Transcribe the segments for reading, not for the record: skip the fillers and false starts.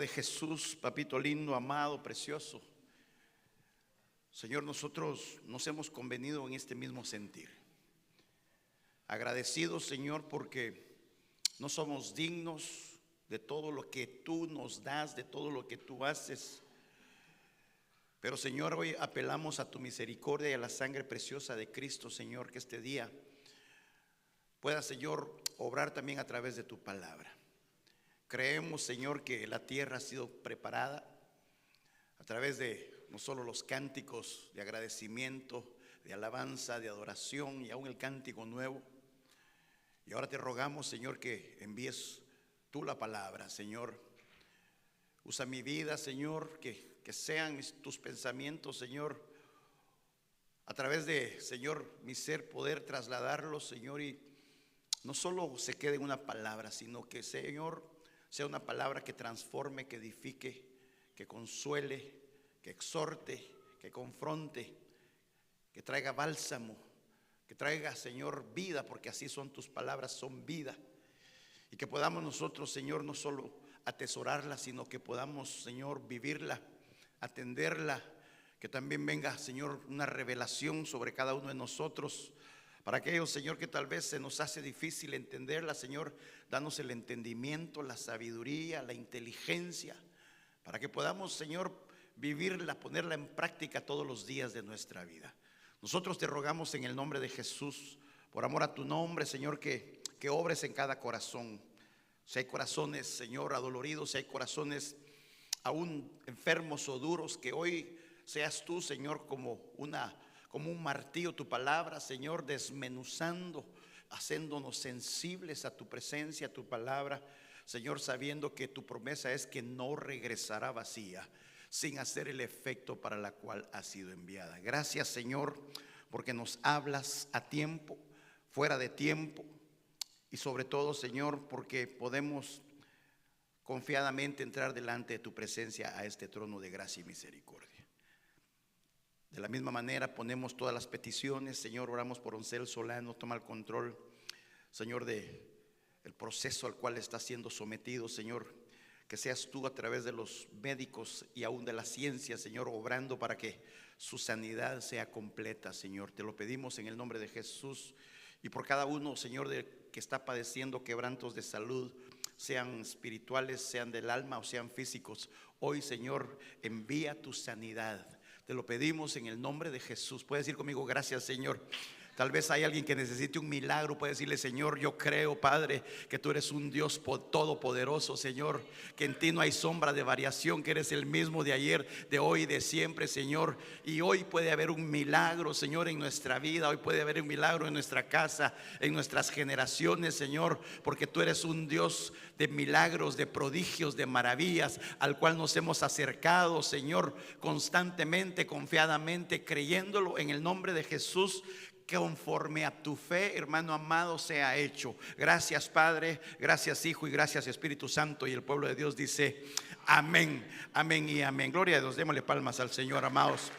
De Jesús, papito lindo, amado, precioso. Señor, nosotros nos hemos convenido en este mismo sentir. Agradecidos, Señor, porque no somos dignos de todo lo que tú nos das, de todo lo que tú haces. Pero, Señor, hoy apelamos a tu misericordia y a la sangre preciosa de Cristo, Señor, que este día pueda, Señor, obrar también a través de tu palabra. Creemos, Señor, que la tierra ha sido preparada a través de no solo los cánticos de agradecimiento, de alabanza, de adoración y aún el cántico nuevo. Y ahora te rogamos, Señor, que envíes tú la palabra, Señor. Usa mi vida, Señor, que sean tus pensamientos, Señor, a través de, Señor, mi ser poder trasladarlos, Señor, y no solo se quede en una palabra, sino que, Señor, sea una palabra que transforme, que edifique, que consuele, que exhorte, que confronte, que traiga bálsamo, que traiga, Señor, vida, porque así son tus palabras, son vida. Y que podamos nosotros, Señor, no solo atesorarla, sino que podamos, Señor, vivirla, atenderla. Que también venga, Señor, una revelación sobre cada uno de nosotros. Para aquellos, Señor, que tal vez se nos hace difícil entenderla, Señor, danos el entendimiento, la sabiduría, la inteligencia, para que podamos, Señor, vivirla, ponerla en práctica todos los días de nuestra vida. Nosotros te rogamos en el nombre de Jesús, por amor a tu nombre, Señor, que obres en cada corazón. Si hay corazones, Señor, adoloridos, si hay corazones aún enfermos o duros, que hoy seas tú, Señor, como un martillo tu palabra, Señor, desmenuzando, haciéndonos sensibles a tu presencia, a tu palabra, Señor, sabiendo que tu promesa es que no regresará vacía, sin hacer el efecto para la cual ha sido enviada. Gracias, Señor, porque nos hablas a tiempo, fuera de tiempo, y sobre todo, Señor, porque podemos confiadamente entrar delante de tu presencia a este trono de gracia y misericordia. De la misma manera ponemos todas las peticiones, Señor, oramos por Oncel Solano, toma el control, Señor, de el proceso al cual está siendo sometido, Señor, que seas tú a través de los médicos y aún de la ciencia, Señor, obrando para que su sanidad sea completa, Señor. Te lo pedimos en el nombre de Jesús y por cada uno, Señor, que está padeciendo quebrantos de salud, sean espirituales, sean del alma o sean físicos. Hoy, Señor, envía tu sanidad. Te lo pedimos en el nombre de Jesús. Puedes decir conmigo, gracias, Señor. Tal vez hay alguien que necesite un milagro. Puede decirle, Señor, yo creo, Padre, que tú eres un Dios todopoderoso, Señor, que en ti no hay sombra de variación, que eres el mismo de ayer, de hoy y de siempre, Señor. Y hoy puede haber un milagro, Señor, en nuestra vida. Hoy puede haber un milagro en nuestra casa, en nuestras generaciones, Señor, porque tú eres un Dios de milagros, de prodigios, de maravillas, al cual nos hemos acercado, Señor, constantemente, confiadamente, creyéndolo en el nombre de Jesús. Conforme a tu fe, hermano amado, sea hecho. Gracias, Padre, gracias, Hijo, y gracias, Espíritu Santo. Y el pueblo de Dios dice amén, amén y amén. Gloria a Dios, démosle palmas al Señor, amados.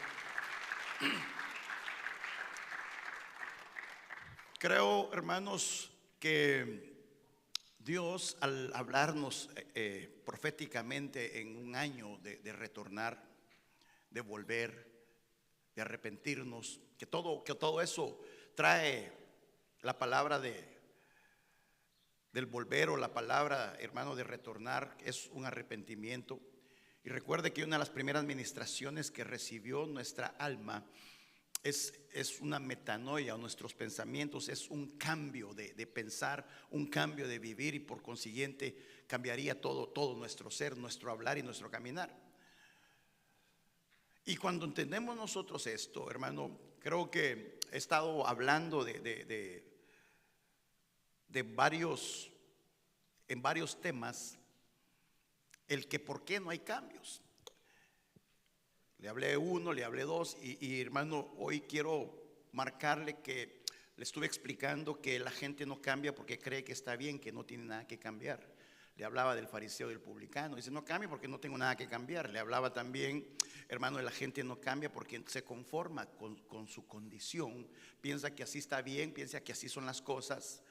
Creo, hermanos, que Dios, al hablarnos proféticamente en un año de retornar, de volver, de arrepentirnos, que todo eso trae la palabra del volver, o la palabra, hermano, de retornar, es un arrepentimiento. Y recuerde que una de las primeras ministraciones que recibió nuestra alma es una metanoia, o nuestros pensamientos, es un cambio de pensar, un cambio de vivir, y por consiguiente cambiaría todo nuestro ser, nuestro hablar y nuestro caminar. Y cuando entendemos nosotros esto, hermano, creo que he estado hablando en varios temas, el que por qué no hay cambios. Le hablé uno, le hablé dos, y hermano, hoy quiero marcarle que le estuve explicando que la gente no cambia porque cree que está bien, que no tiene nada que cambiar. Le hablaba del fariseo y del publicano, dice no cambia porque no tengo nada que cambiar. Le hablaba también, hermano, de la gente no cambia porque se conforma con su condición, piensa que así está bien, piensa que así son las cosas.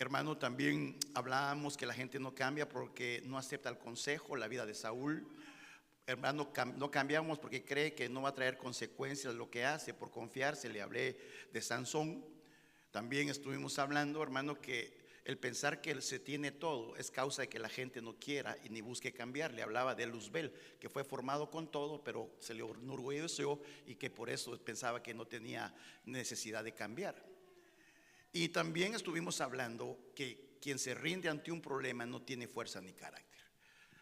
Hermano, también hablábamos que la gente no cambia porque no acepta el consejo, la vida de Saúl. Hermano, no cambiamos porque cree que no va a traer consecuencias lo que hace por confiarse. Le hablé de Sansón. También estuvimos hablando, hermano, que el pensar que se tiene todo es causa de que la gente no quiera y ni busque cambiar. Le hablaba de Luzbel, que fue formado con todo, pero se le enorgulleció y que por eso pensaba que no tenía necesidad de cambiar. Y también estuvimos hablando que quien se rinde ante un problema no tiene fuerza ni carácter.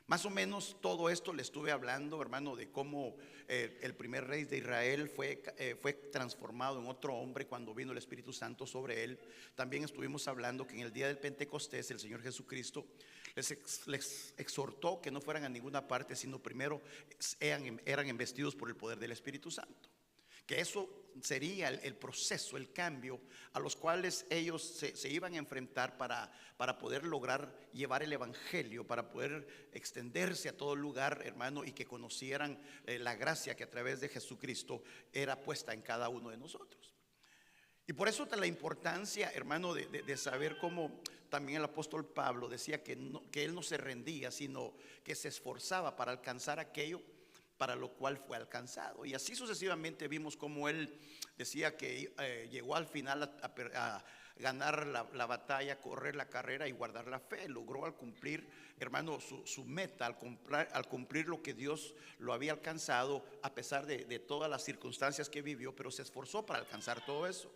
Más o menos todo esto le estuve hablando, hermano, de cómo el primer rey de Israel fue transformado en otro hombre cuando vino el Espíritu Santo sobre él. También estuvimos hablando que en el día del Pentecostés el Señor Jesucristo les exhortó que no fueran a ninguna parte, sino primero eran embestidos por el poder del Espíritu Santo. Que eso sería el proceso, el cambio a los cuales ellos se iban a enfrentar para poder lograr llevar el evangelio, para poder extenderse a todo lugar, hermano, y que conocieran la gracia que a través de Jesucristo era puesta en cada uno de nosotros. Y por eso la importancia, hermano, de saber cómo también el apóstol Pablo decía que él no se rendía, sino que se esforzaba para alcanzar aquello para lo cual fue alcanzado. Y así sucesivamente vimos como él decía que llegó al final a ganar la batalla, correr la carrera y guardar la fe. Logró al cumplir, hermano, su meta, al cumplir lo que Dios lo había alcanzado, a pesar de todas las circunstancias que vivió, pero se esforzó para alcanzar todo eso.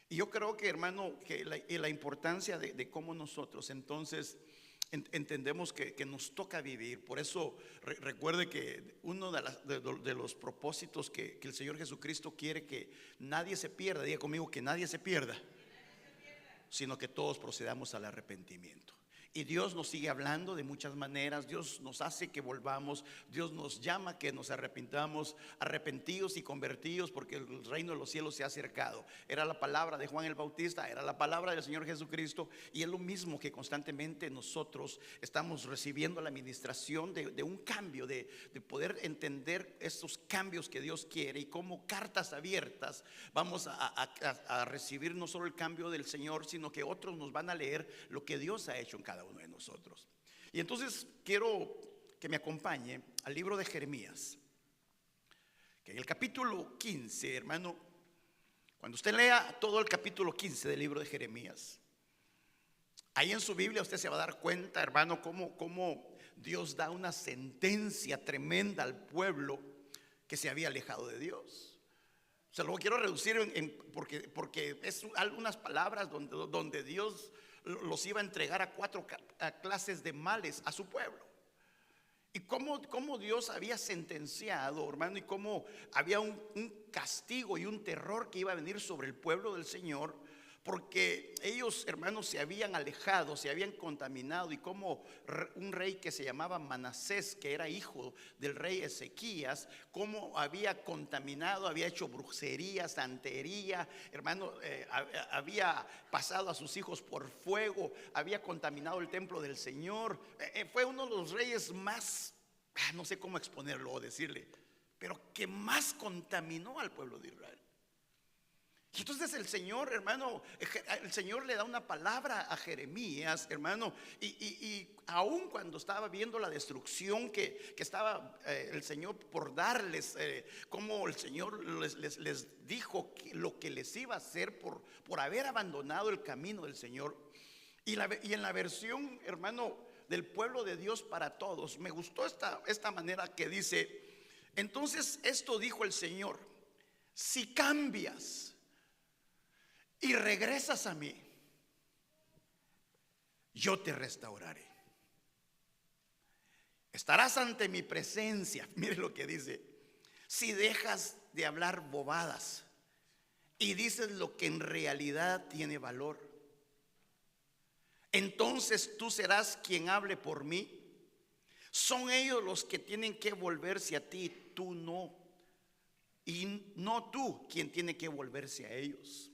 Y yo creo que, hermano, que la importancia de cómo nosotros entonces entendemos que nos toca vivir. Por eso recuerde que uno de los propósitos que el Señor Jesucristo quiere que nadie se pierda, diga conmigo, que nadie se pierda, sino que todos procedamos al arrepentimiento. Y Dios nos sigue hablando de muchas maneras. Dios nos hace que volvamos. Dios nos llama que nos arrepintamos, arrepentidos y convertidos, porque el reino de los cielos se ha acercado. Era la palabra de Juan el Bautista, era la palabra del Señor Jesucristo. Y es lo mismo que constantemente nosotros estamos recibiendo la administración de un cambio, de poder entender estos cambios que Dios quiere. Y como cartas abiertas vamos a recibir no solo el cambio del Señor, sino que otros nos van a leer lo que Dios ha hecho en cada uno de nosotros. Y entonces quiero que me acompañe al libro de Jeremías, que en el capítulo 15, hermano, cuando usted lea todo el capítulo 15 del libro de Jeremías, ahí en su Biblia usted se va a dar cuenta, hermano, cómo Dios da una sentencia tremenda al pueblo que se había alejado de Dios. Se lo quiero reducir porque es algunas palabras donde Dios los iba a entregar a 4 clases de males a su pueblo. Y cómo Dios había sentenciado, hermano, y cómo había un castigo y un terror que iba a venir sobre el pueblo del Señor, porque ellos, hermanos, se habían alejado, se habían contaminado. Y como un rey que se llamaba Manasés, que era hijo del rey Ezequías, como había contaminado, había hecho brujería, santería, hermano, había pasado a sus hijos por fuego, había contaminado el templo del Señor. Fue uno de los reyes más, no sé cómo exponerlo o decirle, pero que más contaminó al pueblo de Israel. Y entonces el Señor, hermano, el Señor le da una palabra a Jeremías, hermano, y aun cuando estaba viendo la destrucción que estaba el Señor por darles, como el Señor les dijo lo que les iba a hacer por haber abandonado el camino del Señor. Y en la versión, hermano, del pueblo de Dios para todos, me gustó esta manera que dice: entonces esto dijo el Señor, si cambias y regresas a mí, yo te restauraré. Estarás ante mi presencia. Mire lo que dice: si dejas de hablar bobadas y dices lo que en realidad tiene valor, entonces tú serás quien hable por mí. Son ellos los que tienen que volverse a ti, tú no. Y no tú quien tiene que volverse a ellos.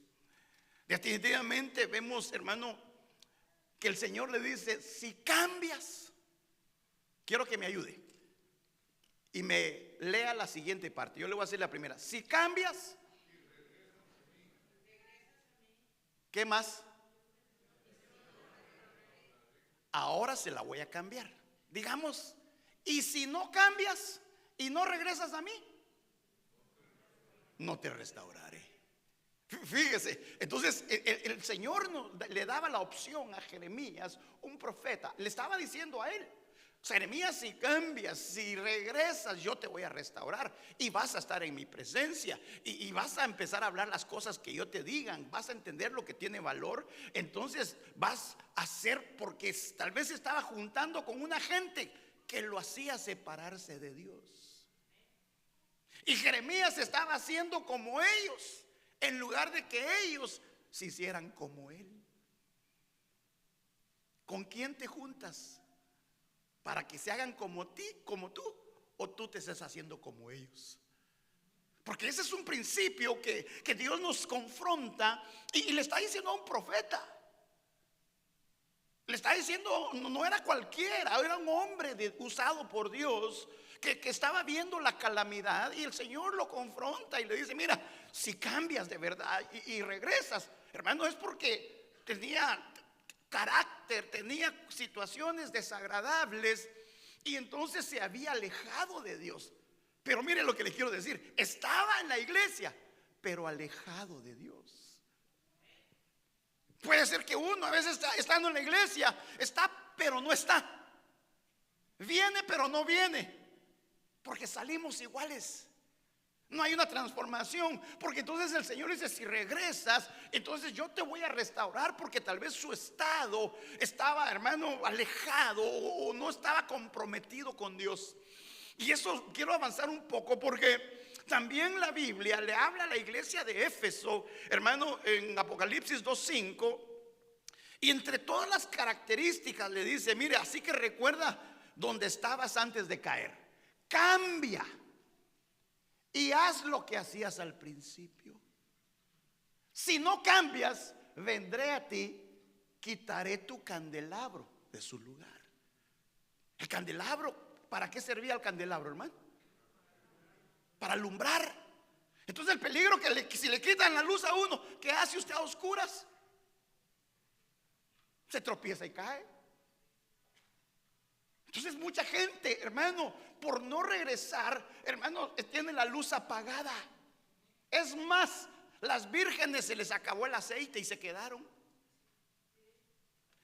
Definitivamente vemos, hermano, que el Señor le dice: si cambias, quiero que me ayude y me lea la siguiente parte. Yo le voy a hacer la primera. Si cambias, ¿qué más? ahora se la voy a cambiar. Digamos, y si no cambias y no regresas a mí, no te restauraré. Fíjese, entonces el Señor le daba la opción a Jeremías, un profeta. Le estaba diciendo a él: Jeremías, si cambias, si regresas, yo te voy a restaurar y vas a estar en mi presencia y vas a empezar a hablar las cosas que yo te digan, vas a entender lo que tiene valor. Entonces vas a hacer, porque tal vez estaba juntando con una gente que lo hacía separarse de Dios, y Jeremías estaba haciendo como ellos, en lugar de que ellos se hicieran como él. ¿Con quién te juntas? ¿Para que se hagan como ti, como tú, o tú te estés haciendo como ellos? Porque ese es un principio que Dios nos confronta y le está diciendo a un profeta. Le está diciendo, no era cualquiera, era un hombre usado por Dios, que estaba viendo la calamidad, y el Señor lo confronta y le dice: mira, si cambias de verdad y regresas, hermano, es porque tenía carácter, tenía situaciones desagradables, y entonces se había alejado de Dios. Pero mire lo que le quiero decir: estaba en la iglesia, pero alejado de Dios. Puede ser que uno a veces estando en la iglesia está, pero no está. Viene, pero no viene, porque salimos iguales. No hay una transformación, porque entonces el Señor dice: si regresas, entonces yo te voy a restaurar, porque tal vez su estado estaba, hermano, alejado o no estaba comprometido con Dios. Y eso quiero avanzar un poco, porque también la Biblia le habla a la iglesia de Éfeso, hermano, en Apocalipsis 2:5, y entre todas las características le dice: mire, así que recuerda donde estabas antes de caer, cambia y haz lo que hacías al principio. Si no cambias, vendré a ti, quitaré tu candelabro de su lugar. El candelabro, ¿para qué servía el candelabro, hermano? Para alumbrar. Entonces el peligro que si le quitan la luz a uno, ¿qué hace usted a oscuras? Se tropieza y cae. Entonces mucha gente, hermano, por no regresar, hermano, tiene la luz apagada. Es más, las vírgenes se les acabó el aceite y se quedaron.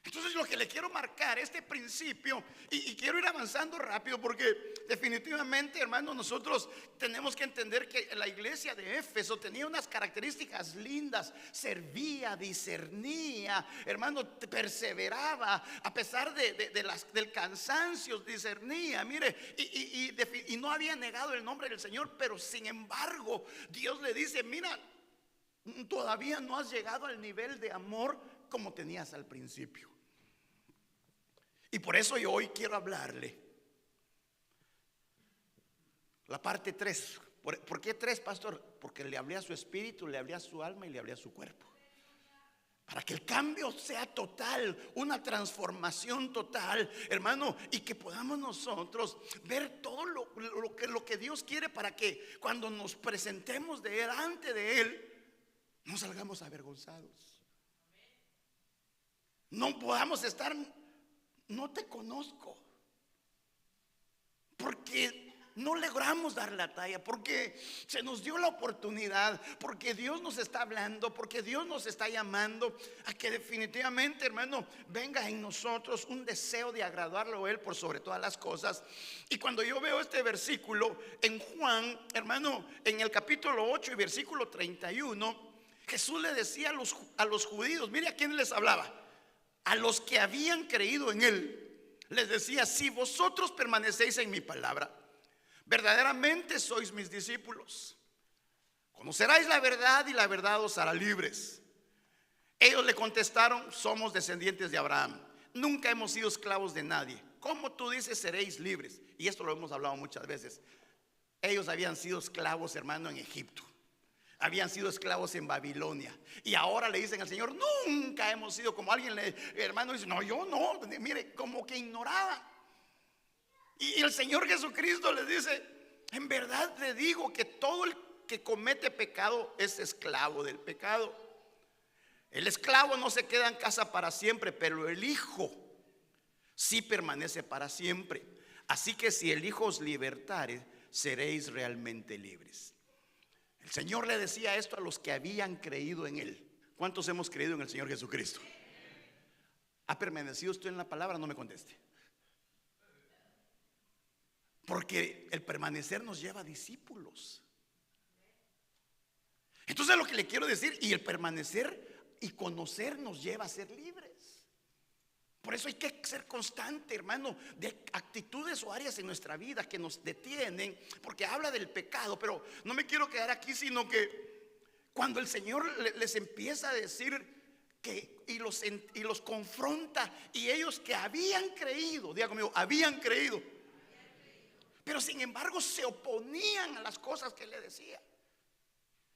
Entonces lo que le quiero marcar, este principio, y quiero ir avanzando rápido, porque definitivamente, hermano, nosotros tenemos que entender que la iglesia de Éfeso tenía unas características lindas. Servía, discernía, hermano, perseveraba a pesar del cansancio, discernía, mire, y no había negado el nombre del Señor. Pero sin embargo Dios le dice: mira, todavía no has llegado al nivel de amor como tenías al principio. Y por eso yo hoy quiero hablarle la parte 3. ¿Por qué 3, pastor? Porque le hablé a su espíritu, le hablé a su alma y le hablé a su cuerpo, para que el cambio sea total, una transformación total, hermano, y que podamos nosotros ver todo lo que Dios quiere, para que cuando nos presentemos delante de Él no salgamos avergonzados. No podamos estar: no te conozco, porque no logramos dar la talla, porque se nos dio la oportunidad, porque Dios nos está hablando, porque Dios nos está llamando a que definitivamente, hermano, venga en nosotros un deseo de agradarlo a Él por sobre todas las cosas. Y cuando yo veo este versículo en Juan, hermano, en el capítulo 8 y versículo 31, Jesús le decía a los judíos, mire a quién les hablaba: a los que habían creído en Él. Les decía: si vosotros permanecéis en mi palabra, verdaderamente sois mis discípulos. Conoceráis la verdad y la verdad os hará libres. Ellos le contestaron: somos descendientes de Abraham, nunca hemos sido esclavos de nadie. ¿Cómo tú dices seréis libres? Y esto lo hemos hablado muchas veces. Ellos habían sido esclavos, hermano, en Egipto. Habían sido esclavos en Babilonia. Y ahora le dicen al Señor: nunca hemos sido. Como alguien, hermano, dice: no, yo no. Mire, como que ignoraba. Y el Señor Jesucristo les dice: en verdad le digo que todo el que comete pecado es esclavo del pecado. El esclavo no se queda en casa para siempre, pero el hijo sí permanece para siempre. Así que si el Hijo os libertare, seréis realmente libres. El Señor le decía esto a los que habían creído en Él. ¿Cuántos hemos creído en el Señor Jesucristo? ¿Ha permanecido usted en la palabra? No me conteste. Porque el permanecer nos lleva a discípulos. Entonces lo que le quiero decir, y el permanecer y conocer nos lleva a ser libres. Por eso hay que ser constante, hermano, de actitudes o áreas en nuestra vida que nos detienen, porque habla del pecado. Pero no me quiero quedar aquí, sino que cuando el Señor les empieza a decir que y los confronta, y ellos que habían creído, diga conmigo, habían creído, pero sin embargo se oponían a las cosas que le decía.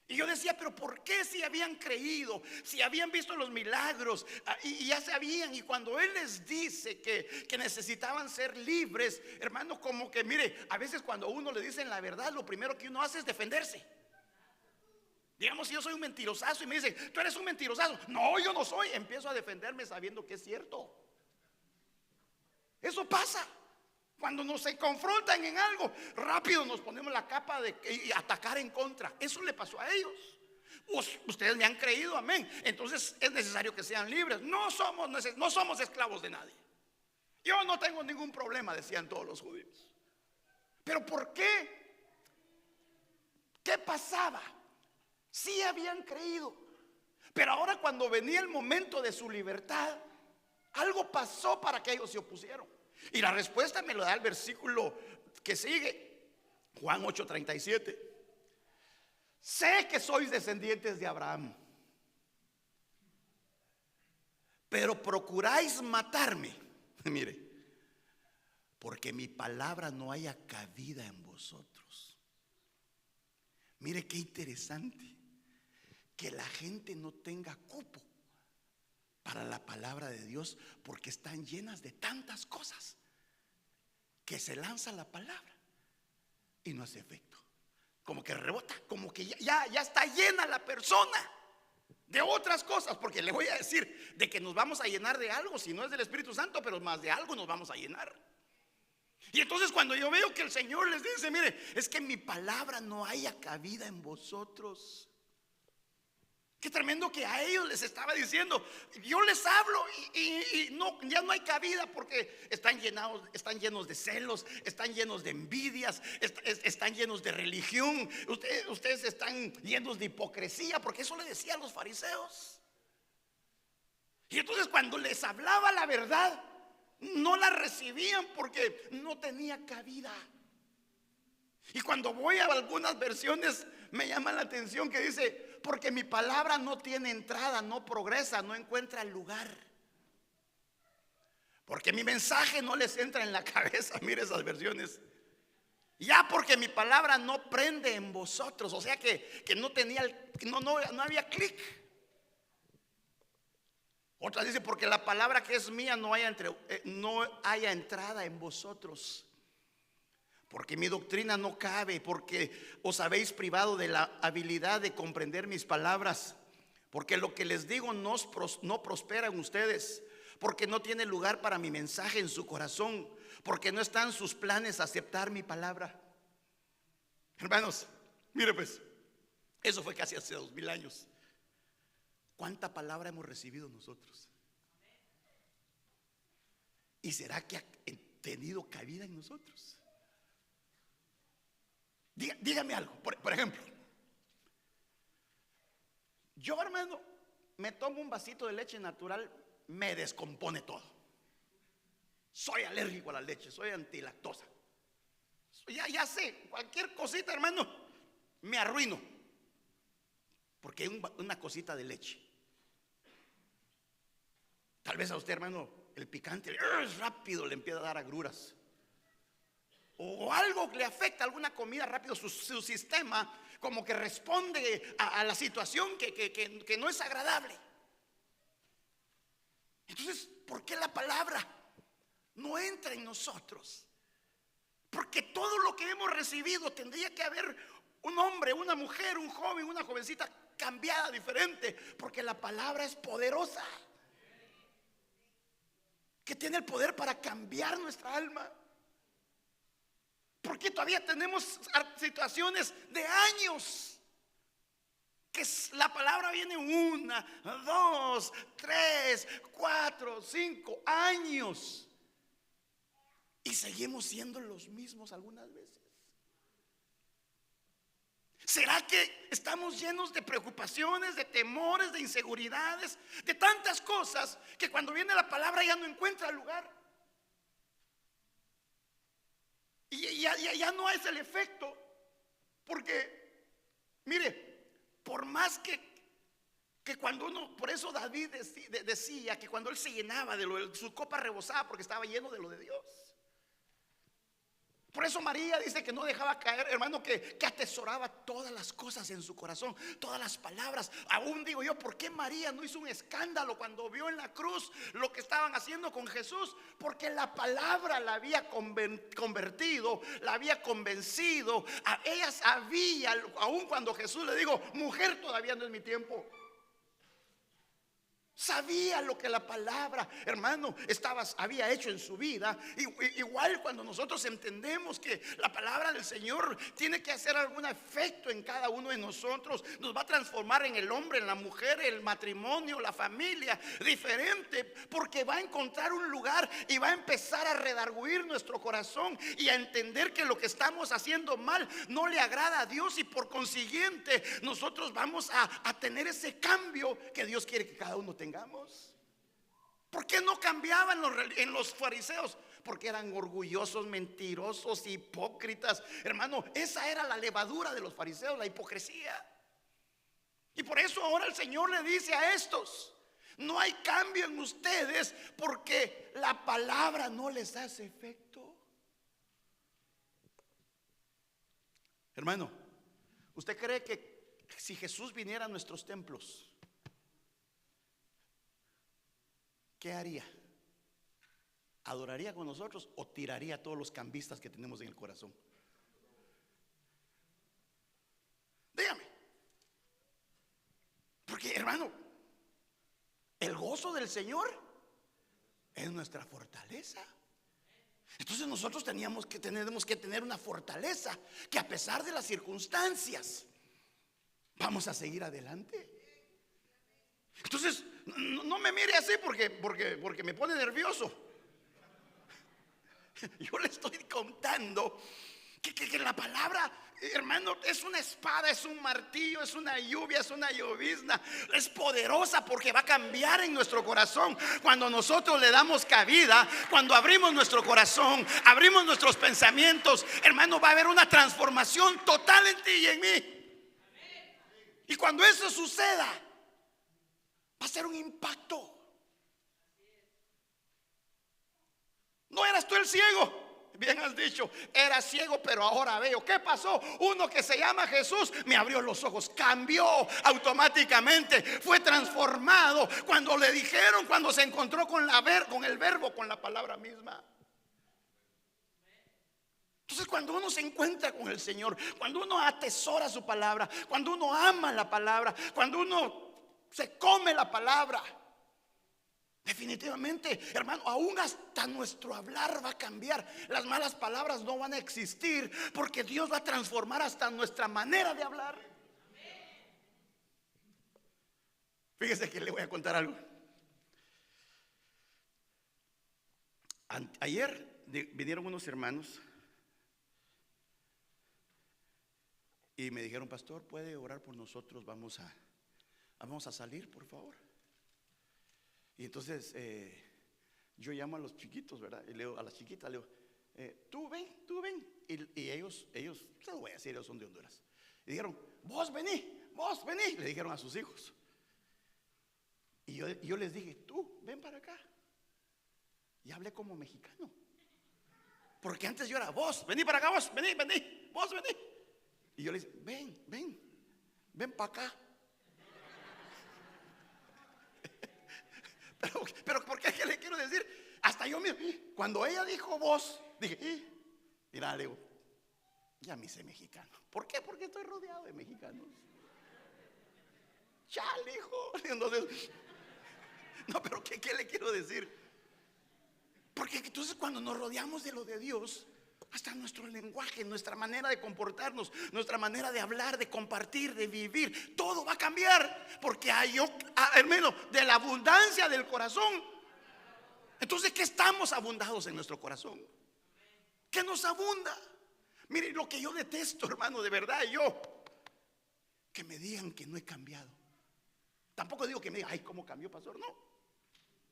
Y yo decía, pero ¿por qué si habían creído? Si habían visto los milagros y ya sabían. Y cuando Él les dice que necesitaban ser libres, hermano, como que mire, a veces cuando a uno le dicen la verdad, lo primero que uno hace es defenderse. Digamos, si yo soy un mentirosazo y me dicen, tú eres un mentirosazo. No, yo no soy. Empiezo a defenderme sabiendo que es cierto. Eso pasa. Cuando nos se confrontan en algo, rápido nos ponemos la capa de atacar en contra. Eso le pasó a ellos. Ustedes me han creído, amén. Entonces es necesario que sean libres. No somos esclavos de nadie. Yo no tengo ningún problema, decían todos los judíos. Pero ¿por qué? ¿Qué pasaba? Sí habían creído, pero ahora cuando venía el momento de su libertad, algo pasó para que ellos se opusieron. Y la respuesta me lo da el versículo que sigue, Juan 8:37. Sé que sois descendientes de Abraham, pero procuráis matarme, mire, porque mi palabra no haya cabida en vosotros. Mire qué interesante, que la gente no tenga cupo para la palabra de Dios, porque están llenas de tantas cosas que se lanza la palabra y no hace efecto. Como que rebota, como que ya está llena la persona de otras cosas. Porque le voy a decir de que nos vamos a llenar de algo, si no es del Espíritu Santo, pero más de algo nos vamos a llenar. Y entonces cuando yo veo que el Señor les dice, mire, es que mi palabra no haya cabida en vosotros. Qué tremendo que a ellos les estaba diciendo, yo les hablo y no, ya no hay cabida, porque están llenos de celos, están llenos de envidias, están llenos de religión, ustedes están llenos de hipocresía, porque eso le decía a los fariseos. Y entonces cuando les hablaba la verdad, no la recibían porque no tenía cabida. Y cuando voy a algunas versiones me llama la atención que dice, porque mi palabra no tiene entrada, no progresa, no encuentra lugar. Porque mi mensaje no les entra en la cabeza. Mire esas versiones. Ya porque mi palabra no prende en vosotros. O sea que no había clic. Otra dice, porque la palabra que es mía no haya entrada en vosotros. Porque mi doctrina no cabe, porque os habéis privado de la habilidad de comprender mis palabras, porque lo que les digo no prospera en ustedes, porque no tiene lugar para mi mensaje en su corazón, porque no están sus planes aceptar mi palabra. Hermanos, mire pues, eso fue casi hace 2000 años. ¿Cuánta palabra hemos recibido nosotros? ¿Y será que ha tenido cabida en nosotros? Dígame algo, por ejemplo, yo, hermano, me tomo un vasito de leche natural, me descompone todo. Soy alérgico a la leche, soy antilactosa. Ya sé, cualquier cosita, hermano, me arruino, porque hay una cosita de leche. Tal vez a usted, hermano, el picante rápido le empieza a dar agruras. O algo le afecta, alguna comida rápido, su sistema como que responde a la situación que no es agradable. Entonces, ¿por qué la palabra no entra en nosotros? Porque todo lo que hemos recibido tendría que haber un hombre, una mujer, un joven, una jovencita cambiada, diferente, porque la palabra es poderosa. que tiene el poder para cambiar nuestra alma. Porque todavía tenemos situaciones de años que la palabra viene 1, 2, 3, 4, 5 años y seguimos siendo los mismos algunas veces. ¿Será que estamos llenos de preocupaciones, de temores, de inseguridades, de tantas cosas que cuando viene la palabra ya no encuentra lugar? Y ya no es el efecto. Porque, mire, por más que cuando uno, por eso David decía que cuando él se llenaba su copa rebosaba porque estaba lleno de lo de Dios. Por eso María dice que no dejaba caer, hermano, que atesoraba todas las cosas en su corazón, todas las palabras. Aún digo yo, ¿por qué María no hizo un escándalo cuando vio en la cruz lo que estaban haciendo con Jesús? Porque la palabra la había convertido, la había convencido. A ella sabía, aún cuando Jesús le dijo, mujer, todavía no es mi tiempo. Sabía lo que la palabra, hermano, había hecho en su vida. Igual cuando nosotros entendemos que la palabra del Señor tiene que hacer algún efecto en cada uno de nosotros, nos va a transformar en el hombre, en la mujer, el matrimonio, la familia, diferente, porque va a encontrar un lugar y va a empezar a redarguir nuestro corazón y a entender que lo que estamos haciendo mal no le agrada a Dios, y por consiguiente nosotros vamos a tener ese cambio que Dios quiere que cada uno tenga. ¿Por qué no cambiaban en los fariseos? Porque eran orgullosos, mentirosos, hipócritas. Hermano, esa era la levadura de los fariseos, la hipocresía. Y por eso ahora el Señor le dice a estos: no hay cambio en ustedes porque la palabra no les hace efecto. Hermano, ¿usted cree que si Jesús viniera a nuestros templos, qué haría? ¿Adoraría con nosotros o tiraría a todos los cambistas que tenemos en el corazón? Dígame. Porque, hermano, el gozo del Señor es nuestra fortaleza. Entonces nosotros tenemos que tener una fortaleza que a pesar de las circunstancias vamos a seguir adelante. Entonces no me mire así porque me pone nervioso. Yo le estoy contando que la palabra, hermano, es una espada, es un martillo, es una lluvia, es una llovizna. Es poderosa porque va a cambiar en nuestro corazón cuando nosotros le damos cabida. Cuando abrimos nuestro corazón, abrimos nuestros pensamientos, hermano, va a haber una transformación total en ti y en mí. Y cuando eso suceda, va a ser un impacto. No eras tú el ciego, bien has dicho, era ciego pero ahora veo. ¿Qué pasó? Uno que se llama Jesús me abrió los ojos, cambió automáticamente, fue transformado cuando le dijeron, cuando se encontró con el verbo, con la palabra misma. Entonces cuando uno se encuentra con el Señor, cuando uno atesora su palabra, cuando uno ama la palabra, cuando uno se come la palabra, definitivamente, hermano, aún hasta nuestro hablar va a cambiar. Las malas palabras no van a existir porque Dios va a transformar hasta nuestra manera de hablar. Fíjese que le voy a contar algo. Ayer vinieron unos hermanos y me dijeron: pastor, ¿puede orar por nosotros? Vamos a salir, por favor. Y entonces yo llamo a los chiquitos, ¿verdad? Y le digo a las chiquitas, le digo, tú ven. Y ellos, se lo voy a decir, ellos son de Honduras. Y dijeron, vos vení. Le dijeron a sus hijos. Y yo les dije, tú ven para acá. Y hablé como mexicano. Porque antes yo era, vos, vení para acá, vos, vení, vos vení. Y yo les dije, ven para acá. Pero ¿por qué? ¿Qué le quiero decir? Hasta yo mismo, cuando ella dijo vos, dije, mira, le digo, ya me hice mexicano. ¿Por qué? Porque estoy rodeado de mexicanos. Chale, hijo. Entonces, no, pero ¿qué le quiero decir? Porque entonces cuando nos rodeamos de lo de Dios, hasta nuestro lenguaje, nuestra manera de comportarnos, nuestra manera de hablar, de compartir, de vivir, todo va a cambiar. Porque hay, hermano, de la abundancia del corazón. Entonces, ¿qué estamos abundados en nuestro corazón? ¿Qué nos abunda? Mire, lo que yo detesto, hermano, de verdad, que me digan que no he cambiado. Tampoco digo que me digan, ay, ¿cómo cambió, pastor? No.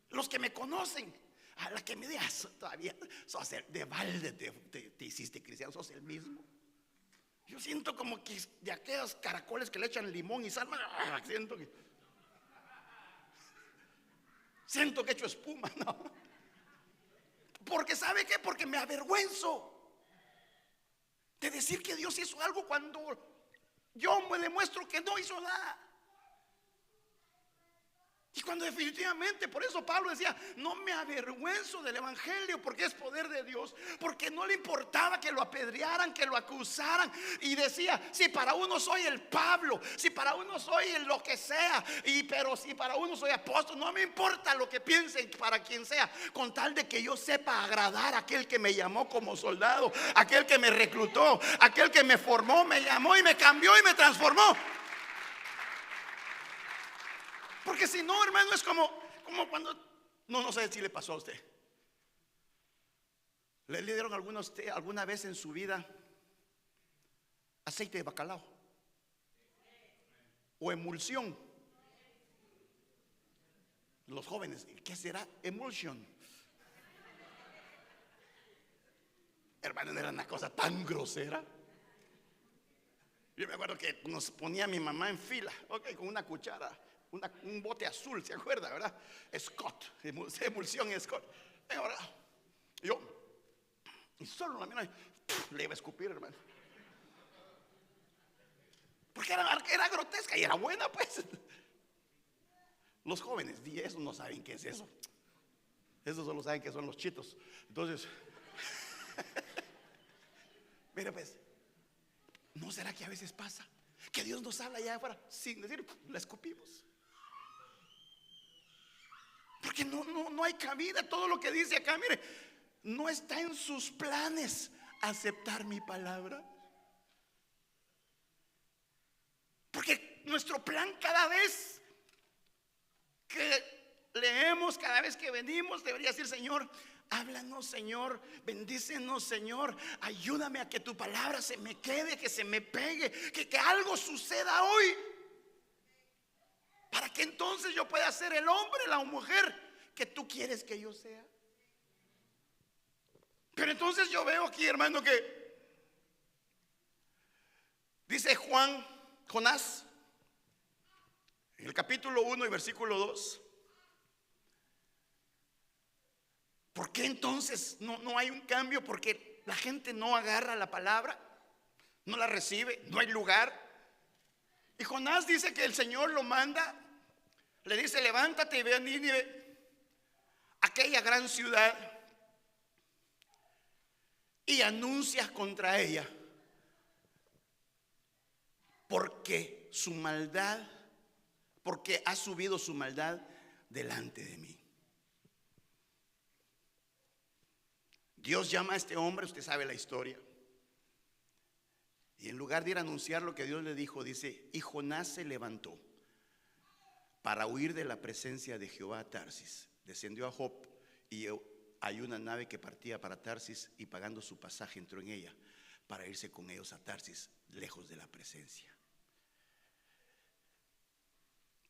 Los que me conocen, a la que me digas, todavía sos de balde, te hiciste cristiano, sos el mismo. Yo siento como que de aquellos caracoles que le echan limón y sal, siento que he hecho espuma, ¿no? Porque ¿sabe qué? Porque me avergüenzo de decir que Dios hizo algo cuando yo me demuestro que no hizo nada. Y cuando definitivamente, por eso Pablo decía, no me avergüenzo del evangelio, porque es poder de Dios, porque no le importaba que lo apedrearan, que lo acusaran. Y decía, si para uno soy el Pablo, si para uno soy el lo que sea, pero si para uno soy apóstol, no me importa lo que piensen para quien sea, con tal de que yo sepa agradar a aquel que me llamó como soldado, aquel que me reclutó, aquel que me formó, me llamó y me cambió y me transformó. Porque si no, hermano, es como cuando, no sé si le pasó a usted. ¿Le dieron alguna vez en su vida aceite de bacalao? ¿O emulsión? Los jóvenes, ¿qué será emulsión? Hermano, no era una cosa tan grosera. Yo me acuerdo que nos ponía mi mamá en fila, con una cuchara, un bote azul, ¿se acuerda, verdad? Scott, emulsión Scott. Ahora, yo, y solo la mira, le iba a escupir, hermano. Porque era grotesca y era buena, pues. Los jóvenes, esos no saben qué es eso. Esos solo saben que son los chitos. Entonces, mira, pues, ¿no será que a veces pasa que Dios nos habla allá afuera sin decir, la escupimos? Porque no hay cabida. Todo lo que dice acá, mire, no está en sus planes aceptar mi palabra. Porque nuestro plan cada vez que leemos, cada vez que venimos, debería decir, Señor, háblanos, Señor, bendícenos, Señor, ayúdame a que tu palabra se me quede, que se me pegue, que algo suceda hoy, para que entonces yo pueda ser el hombre, la mujer que tú quieres que yo sea. Pero entonces yo veo aquí, hermano, que dice Jonás, en el capítulo 1 y versículo 2. ¿Por qué entonces no hay un cambio? Porque la gente no agarra la palabra, no la recibe, no hay lugar. Y Jonás dice que el Señor lo manda, le dice, levántate y ve a Nínive, aquella gran ciudad, y anuncia contra ella, porque su maldad, porque ha subido su maldad delante de mí. Dios llama a este hombre, usted sabe la historia, y en lugar de ir a anunciar lo que Dios le dijo, dice, y Jonás se levantó para huir de la presencia de Jehová a Tarsis. Descendió a Jope, y hay una nave que partía para Tarsis, y pagando su pasaje entró en ella para irse con ellos a Tarsis, lejos de la presencia.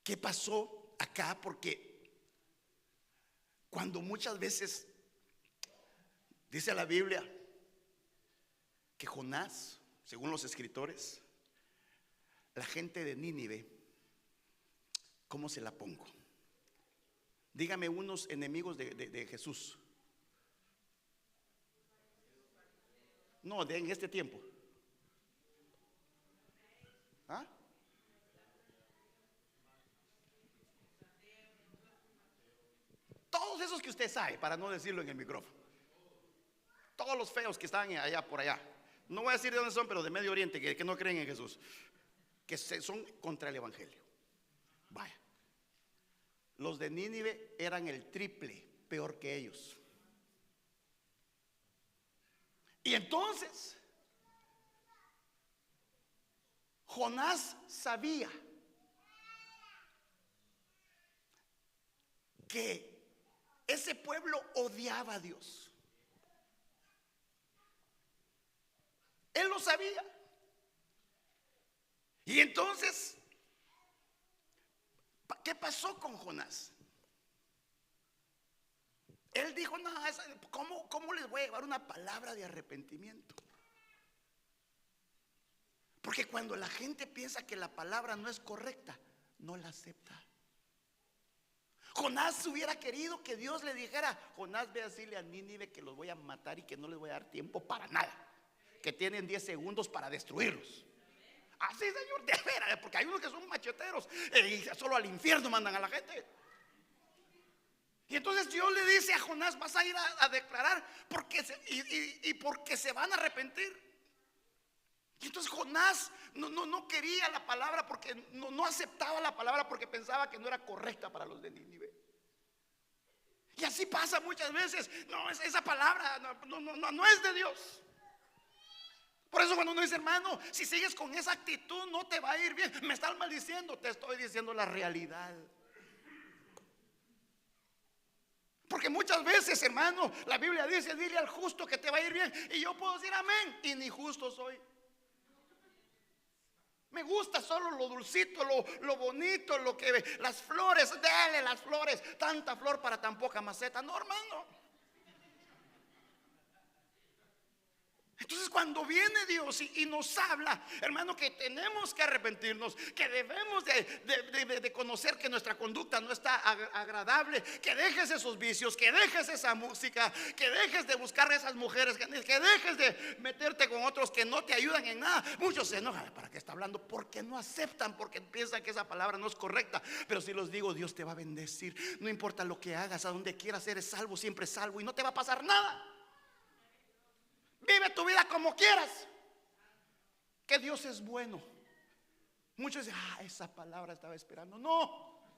¿Qué pasó acá? Porque cuando muchas veces dice la Biblia que Jonás, según los escritores, la gente de Nínive, ¿cómo se la pongo? Dígame unos enemigos de Jesús. No, en este tiempo. ¿Ah? Todos esos que usted sabe, para no decirlo en el micrófono. Todos los feos que están allá por allá. No voy a decir de dónde son, pero de Medio Oriente, que no creen en Jesús, que son contra el evangelio. Vaya. Los de Nínive eran el triple peor que ellos. Y entonces Jonás sabía que ese pueblo odiaba a Dios. Él lo sabía. Y entonces, ¿qué pasó con Jonás? Él dijo: no, ¿cómo les voy a llevar una palabra de arrepentimiento? Porque cuando la gente piensa que la palabra no es correcta, no la acepta. Jonás hubiera querido que Dios le dijera: Jonás, ve a decirle a Nínive que los voy a matar y que no les voy a dar tiempo para nada, que tienen 10 segundos para destruirlos. Así, Señor, de veras, porque hay unos que son macheteros y solo al infierno mandan a la gente. Y entonces Dios le dice a Jonás: vas a ir a declarar porque porque se van a arrepentir. Y entonces Jonás no quería la palabra, porque no aceptaba la palabra, porque pensaba que no era correcta para los de Nínive. Y así pasa muchas veces. No, esa palabra no es de Dios. Por eso cuando uno dice: hermano, si sigues con esa actitud no te va a ir bien, me estás maldiciendo. Te estoy diciendo la realidad. Porque muchas veces, hermano, la Biblia dice: dile al justo que te va a ir bien. Y yo puedo decir amén, y ni justo soy. Me gusta solo lo dulcito, lo bonito, las flores. Dale las flores, tanta flor para tan poca maceta. No, hermano. Entonces cuando viene Dios y nos habla, hermano, que tenemos que arrepentirnos, que debemos de conocer que nuestra conducta no está agradable, que dejes esos vicios, que dejes esa música, que dejes de buscar a esas mujeres, que dejes de meterte con otros que no te ayudan en nada. Muchos se enojan: ¿para qué está hablando? Porque no aceptan, porque piensan que esa palabra no es correcta. Pero si los digo, Dios te va a bendecir. No importa lo que hagas, a donde quieras, eres salvo, siempre salvo, y no te va a pasar nada. Vive tu vida como quieras, que Dios es bueno. Muchos dicen: esa palabra estaba esperando. No,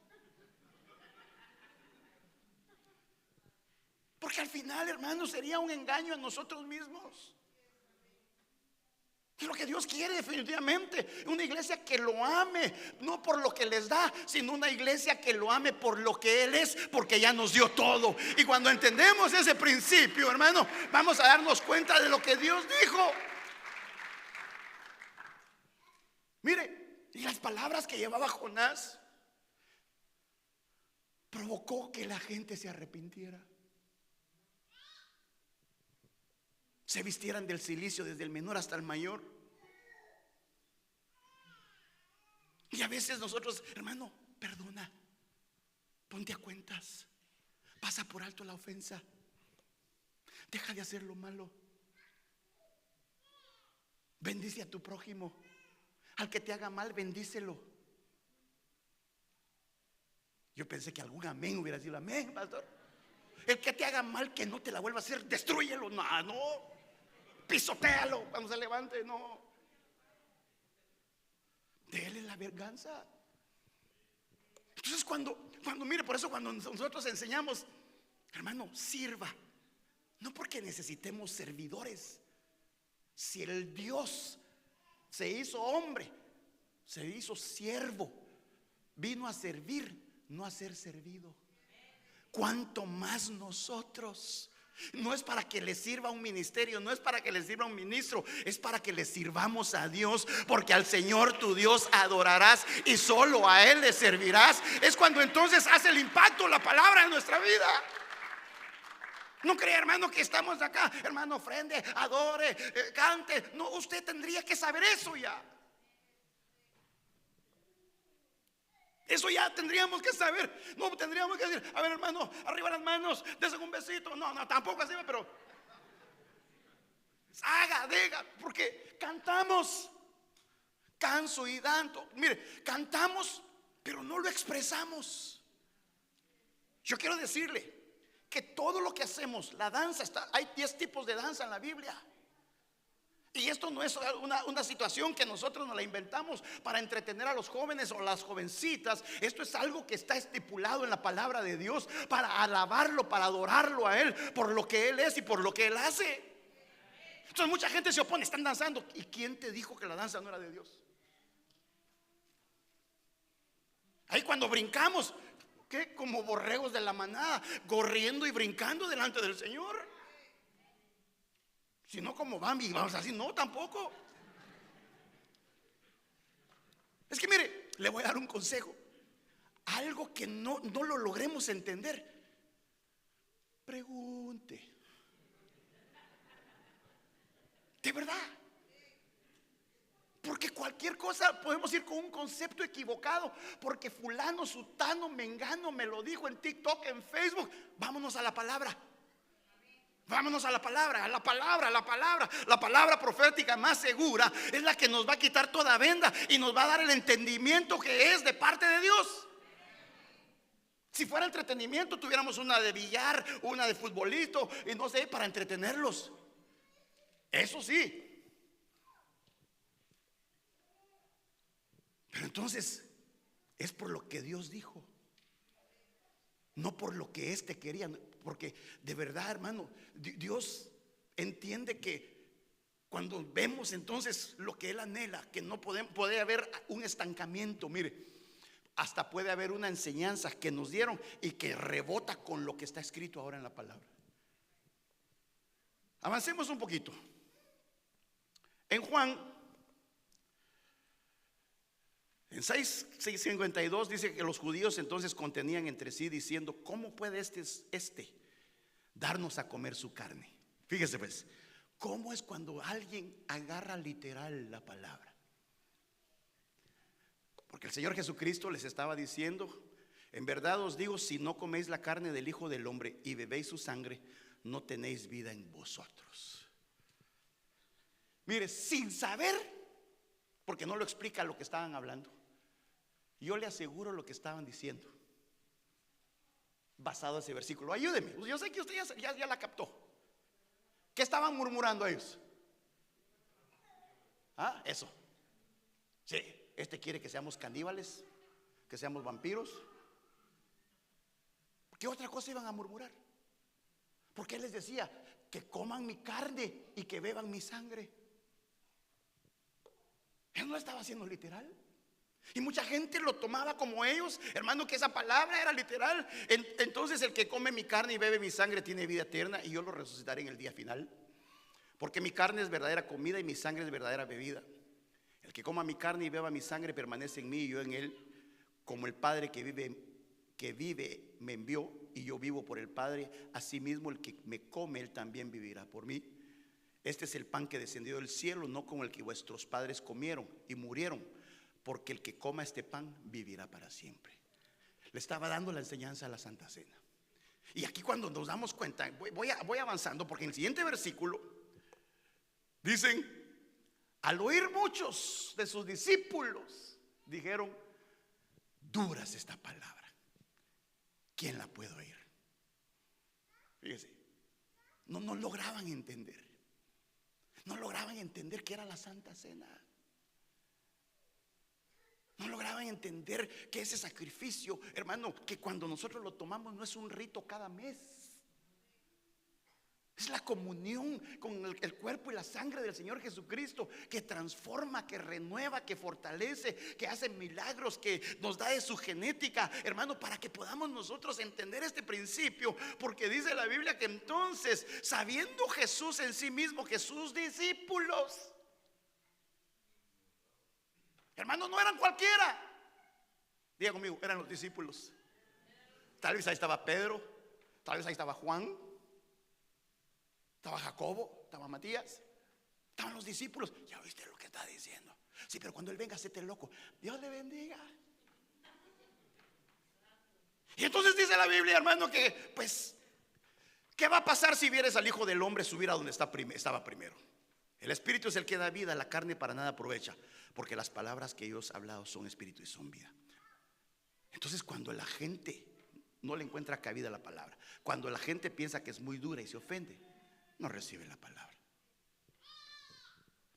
porque al final, hermano, sería un engaño a nosotros mismos. Es lo que Dios quiere definitivamente. Una iglesia que lo ame, no por lo que les da, sino una iglesia que lo ame por lo que Él es, porque ya nos dio todo. Y cuando entendemos ese principio, hermano, vamos a darnos cuenta de lo que Dios dijo. Mire, y las palabras que llevaba Jonás provocó que la gente se arrepintiera, se vistieran del cilicio, desde el menor hasta el mayor. Y a veces nosotros: hermano, perdona, ponte a cuentas, pasa por alto la ofensa, deja de hacer lo malo, bendice a tu prójimo, al que te haga mal, bendícelo. Yo pensé que algún amén hubiera sido amén, pastor. El que te haga mal, que no te la vuelva a hacer, destrúyelo. No, pisotéalo cuando se levante. No, déle la venganza. Entonces cuando mire, por eso cuando nosotros enseñamos: hermano, sirva, no porque necesitemos servidores. Si el Dios se hizo hombre, se hizo siervo, vino a servir, no a ser servido. ¿Cuánto más nosotros? No es para que le sirva un ministerio, no es para que le sirva un ministro, es para que le sirvamos a Dios, porque al Señor tu Dios adorarás y solo a Él le servirás. Es cuando entonces hace el impacto la palabra en nuestra vida. No crea, hermano, que estamos acá, hermano, ofrende, adore, cante. No, usted tendría que saber eso ya. Eso ya tendríamos que saber. No tendríamos que decir: a ver, hermano, arriba las manos, desen un besito. No, tampoco así, pero diga, porque cantamos, canso y danto. Mire, cantamos, pero no lo expresamos. Yo quiero decirle que todo lo que hacemos, la danza, hay 10 tipos de danza en la Biblia. Y esto no es una situación que nosotros nos la inventamos para entretener a los jóvenes o las jovencitas. Esto es algo que está estipulado en la palabra de Dios para alabarlo, para adorarlo a Él por lo que Él es y por lo que Él hace. Entonces mucha gente se opone, están danzando. ¿Y quién te dijo que la danza no era de Dios? Ahí cuando brincamos, ¿qué? Como borregos de la manada, corriendo y brincando delante del Señor. Si no, como Bambi, vamos así, no, tampoco. Es que mire, le voy a dar un consejo. Algo que no lo logremos entender, pregunte. De verdad. Porque cualquier cosa podemos ir con un concepto equivocado. Porque fulano, sutano, mengano me lo dijo en TikTok, en Facebook. Vámonos a la palabra. Vámonos a la palabra, a la palabra, a la palabra. La palabra profética más segura es la que nos va a quitar toda venda y nos va a dar el entendimiento que es de parte de Dios. Si fuera entretenimiento, tuviéramos una de billar, una de futbolito y no sé, para entretenerlos. Eso sí. Pero entonces es por lo que Dios dijo, no por lo que éste quería. Porque de verdad, hermano, Dios entiende que cuando vemos entonces lo que Él anhela, que no puede haber un estancamiento. Mire, hasta puede haber una enseñanza que nos dieron y que rebota con lo que está escrito ahora en la palabra. Avancemos un poquito. En Juan, en 6:52 dice que los judíos entonces contenían entre sí diciendo: ¿cómo puede este darnos a comer su carne? Fíjese pues, ¿cómo es cuando alguien agarra literal la palabra? Porque el Señor Jesucristo les estaba diciendo: en verdad os digo, si no coméis la carne del Hijo del Hombre y bebéis su sangre, no tenéis vida en vosotros. Mire, sin saber, porque no lo explica lo que estaban hablando, yo le aseguro lo que estaban diciendo basado en ese versículo. Ayúdeme, yo sé que usted ya la captó. ¿Qué estaban murmurando ellos? Ah, eso. Sí, este quiere que seamos caníbales, que seamos vampiros. ¿Qué otra cosa iban a murmurar? Porque Él les decía: que coman mi carne y que beban mi sangre. Él no lo estaba haciendo literal. Y mucha gente lo tomaba como ellos, hermano, que esa palabra era literal. Entonces el que come mi carne y bebe mi sangre tiene vida eterna, y yo lo resucitaré en el día final. Porque mi carne es verdadera comida y mi sangre es verdadera bebida. El que coma mi carne y beba mi sangre permanece en mí y yo en él. Como el Padre que vive me envió y yo vivo por el Padre, asimismo el que me come, él también vivirá por mí. Este es el pan que descendió del cielo, no como el que vuestros padres comieron y murieron, porque el que coma este pan vivirá para siempre. Le estaba dando la enseñanza a la Santa Cena. Y aquí cuando nos damos cuenta, voy avanzando, porque en el siguiente versículo dicen: al oír muchos de sus discípulos, dijeron: dura es esta palabra, ¿quién la puede oír? Fíjese, no lograban entender. No lograban entender que era la Santa Cena. No lograban entender que ese sacrificio, hermano, que cuando nosotros lo tomamos no es un rito cada mes. Es la comunión con el cuerpo y la sangre del Señor Jesucristo, que transforma, que renueva, que fortalece, que hace milagros, que nos da de su genética, hermano, para que podamos nosotros entender este principio. Porque dice la Biblia que entonces, sabiendo Jesús en sí mismo que sus discípulos, hermano, no eran cualquiera. Diga conmigo, eran los discípulos. Tal vez ahí estaba Pedro, tal vez ahí estaba Juan, estaba Jacobo, estaba Matías, estaban los discípulos. Ya oíste lo que está diciendo. Sí, pero cuando Él venga, séte loco. Dios le bendiga. Y entonces dice la Biblia, hermano, que pues, ¿qué va a pasar si vieres al Hijo del Hombre subir a donde estaba primero? El Espíritu es el que da vida, la carne para nada aprovecha, porque las palabras que ellos han hablado son espíritu y son vida. Entonces cuando la gente no le encuentra cabida a la palabra, cuando la gente piensa que es muy dura y se ofende, no recibe la palabra.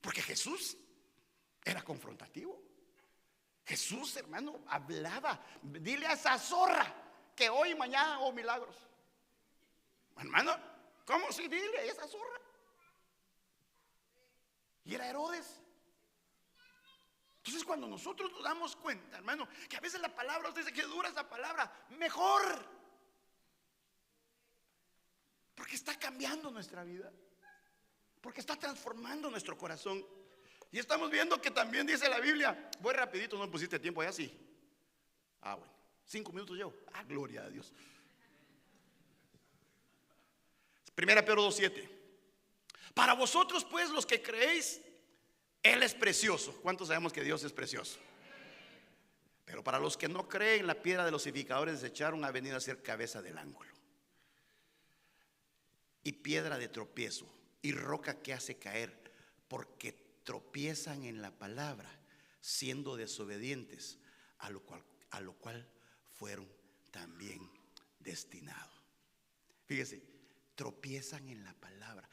Porque Jesús era confrontativo. Jesús, hermano, hablaba: dile a esa zorra que hoy y mañana hago milagros. Hermano, ¿cómo si? Dile a esa zorra. y era Herodes. Entonces cuando nosotros nos damos cuenta, hermano, que a veces la palabra, usted dice que dura esa palabra, mejor, porque está cambiando nuestra vida, porque está transformando nuestro corazón. Y estamos viendo que también dice la Biblia, voy rapidito, no pusiste tiempo ya, sí. Bueno, 5 minutos llevo. Gloria a Dios. 1 Pedro 2:7. Para vosotros pues los que creéis, Él es precioso. ¿Cuántos sabemos que Dios es precioso? Pero para los que no creen, la piedra de los edificadores desecharon ha venido a ser cabeza del ángulo y piedra de tropiezo y roca que hace caer, porque tropiezan en la palabra, siendo desobedientes, a lo cual fueron también destinados. Fíjese, tropiezan en la palabra.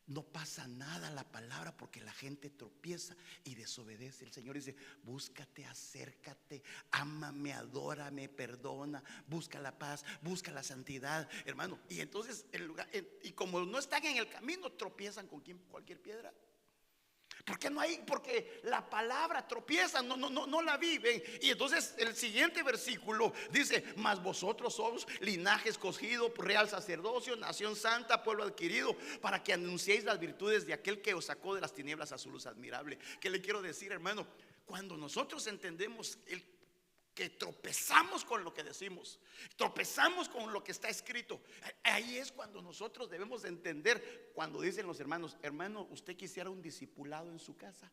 No pasa nada la palabra porque la gente tropieza y desobedece. El Señor dice: búscate, acércate, ámame, adórame, perdona, busca la paz, busca la santidad, hermano. Y entonces y como no están en el camino, tropiezan con cualquier piedra. Porque no hay, porque la palabra tropiezan, no la viven. Y entonces el siguiente versículo dice: mas vosotros sois linaje escogido, real sacerdocio, nación santa, pueblo adquirido, para que anunciéis las virtudes de aquel que os sacó de las tinieblas a su luz admirable. ¿Qué le quiero decir, hermano? Cuando nosotros entendemos que tropezamos con lo que decimos, tropezamos con lo que está escrito, ahí es cuando nosotros debemos entender. Cuando dicen los hermanos: hermano, usted quisiera un discipulado en su casa,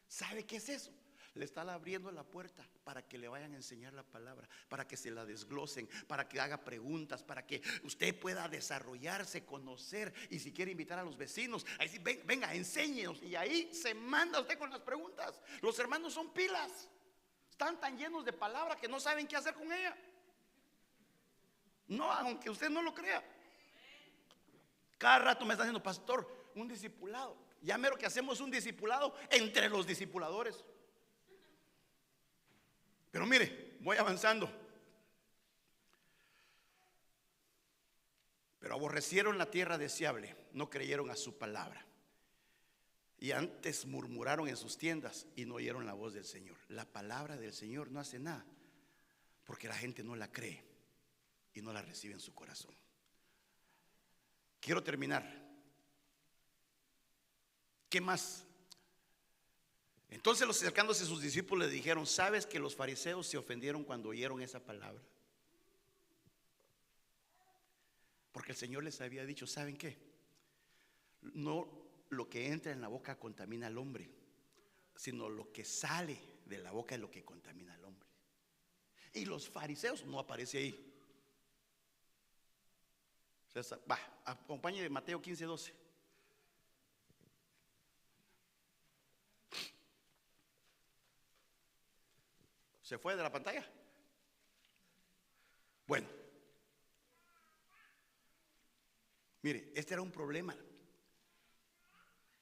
¿sabe qué es eso? Le está abriendo la puerta para que le vayan a enseñar la palabra, para que se la desglosen, para que haga preguntas, para que usted pueda desarrollarse, conocer. Y si quiere invitar a los vecinos, ahí sí, venga, enséñenos. Y ahí se manda usted con las preguntas. Los hermanos son pilas, están tan llenos de palabra que no saben qué hacer con ella. No, aunque usted no lo crea. Cada rato me está diciendo: pastor, un discipulado. Ya mero que hacemos un discipulado entre los discipuladores. Pero mire, voy avanzando. Pero aborrecieron la tierra deseable, no creyeron a su palabra, y antes murmuraron en sus tiendas y no oyeron la voz del Señor. La palabra del Señor no hace nada porque la gente no la cree y no la recibe en su corazón. Quiero terminar. ¿Qué más? Entonces, los acercándose a sus discípulos, le dijeron: ¿sabes que los fariseos se ofendieron cuando oyeron esa palabra? Porque el Señor les había dicho: ¿saben qué? No lo que entra en la boca contamina al hombre, sino lo que sale de la boca es lo que contamina al hombre. Y los fariseos no aparece ahí. Acompáñeme Mateo 15:12. ¿Se fue de la pantalla? Bueno, mire, este era un problema,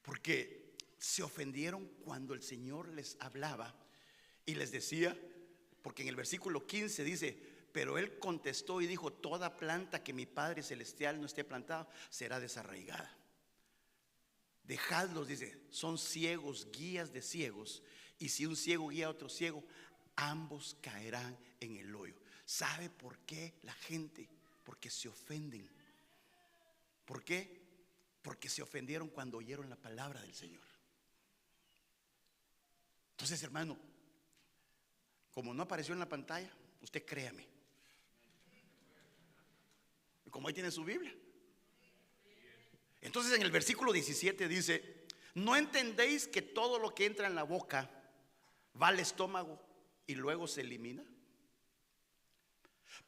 porque se ofendieron cuando el Señor les hablaba y les decía, porque en el versículo 15 dice: pero Él contestó y dijo: toda planta que mi Padre Celestial no esté plantada será desarraigada. Dejadlos, dice, son ciegos, guías de ciegos, y si un ciego guía a otro ciego, ambos caerán en el hoyo. ¿Sabe por qué la gente? Porque se ofenden. ¿Por qué? Porque se ofendieron cuando oyeron la palabra del Señor. Entonces, hermano, como no apareció en la pantalla, usted créame, como ahí tiene su Biblia. Entonces en el versículo 17 dice: ¿no entendéis que todo lo que entra en la boca va al estómago y luego se elimina?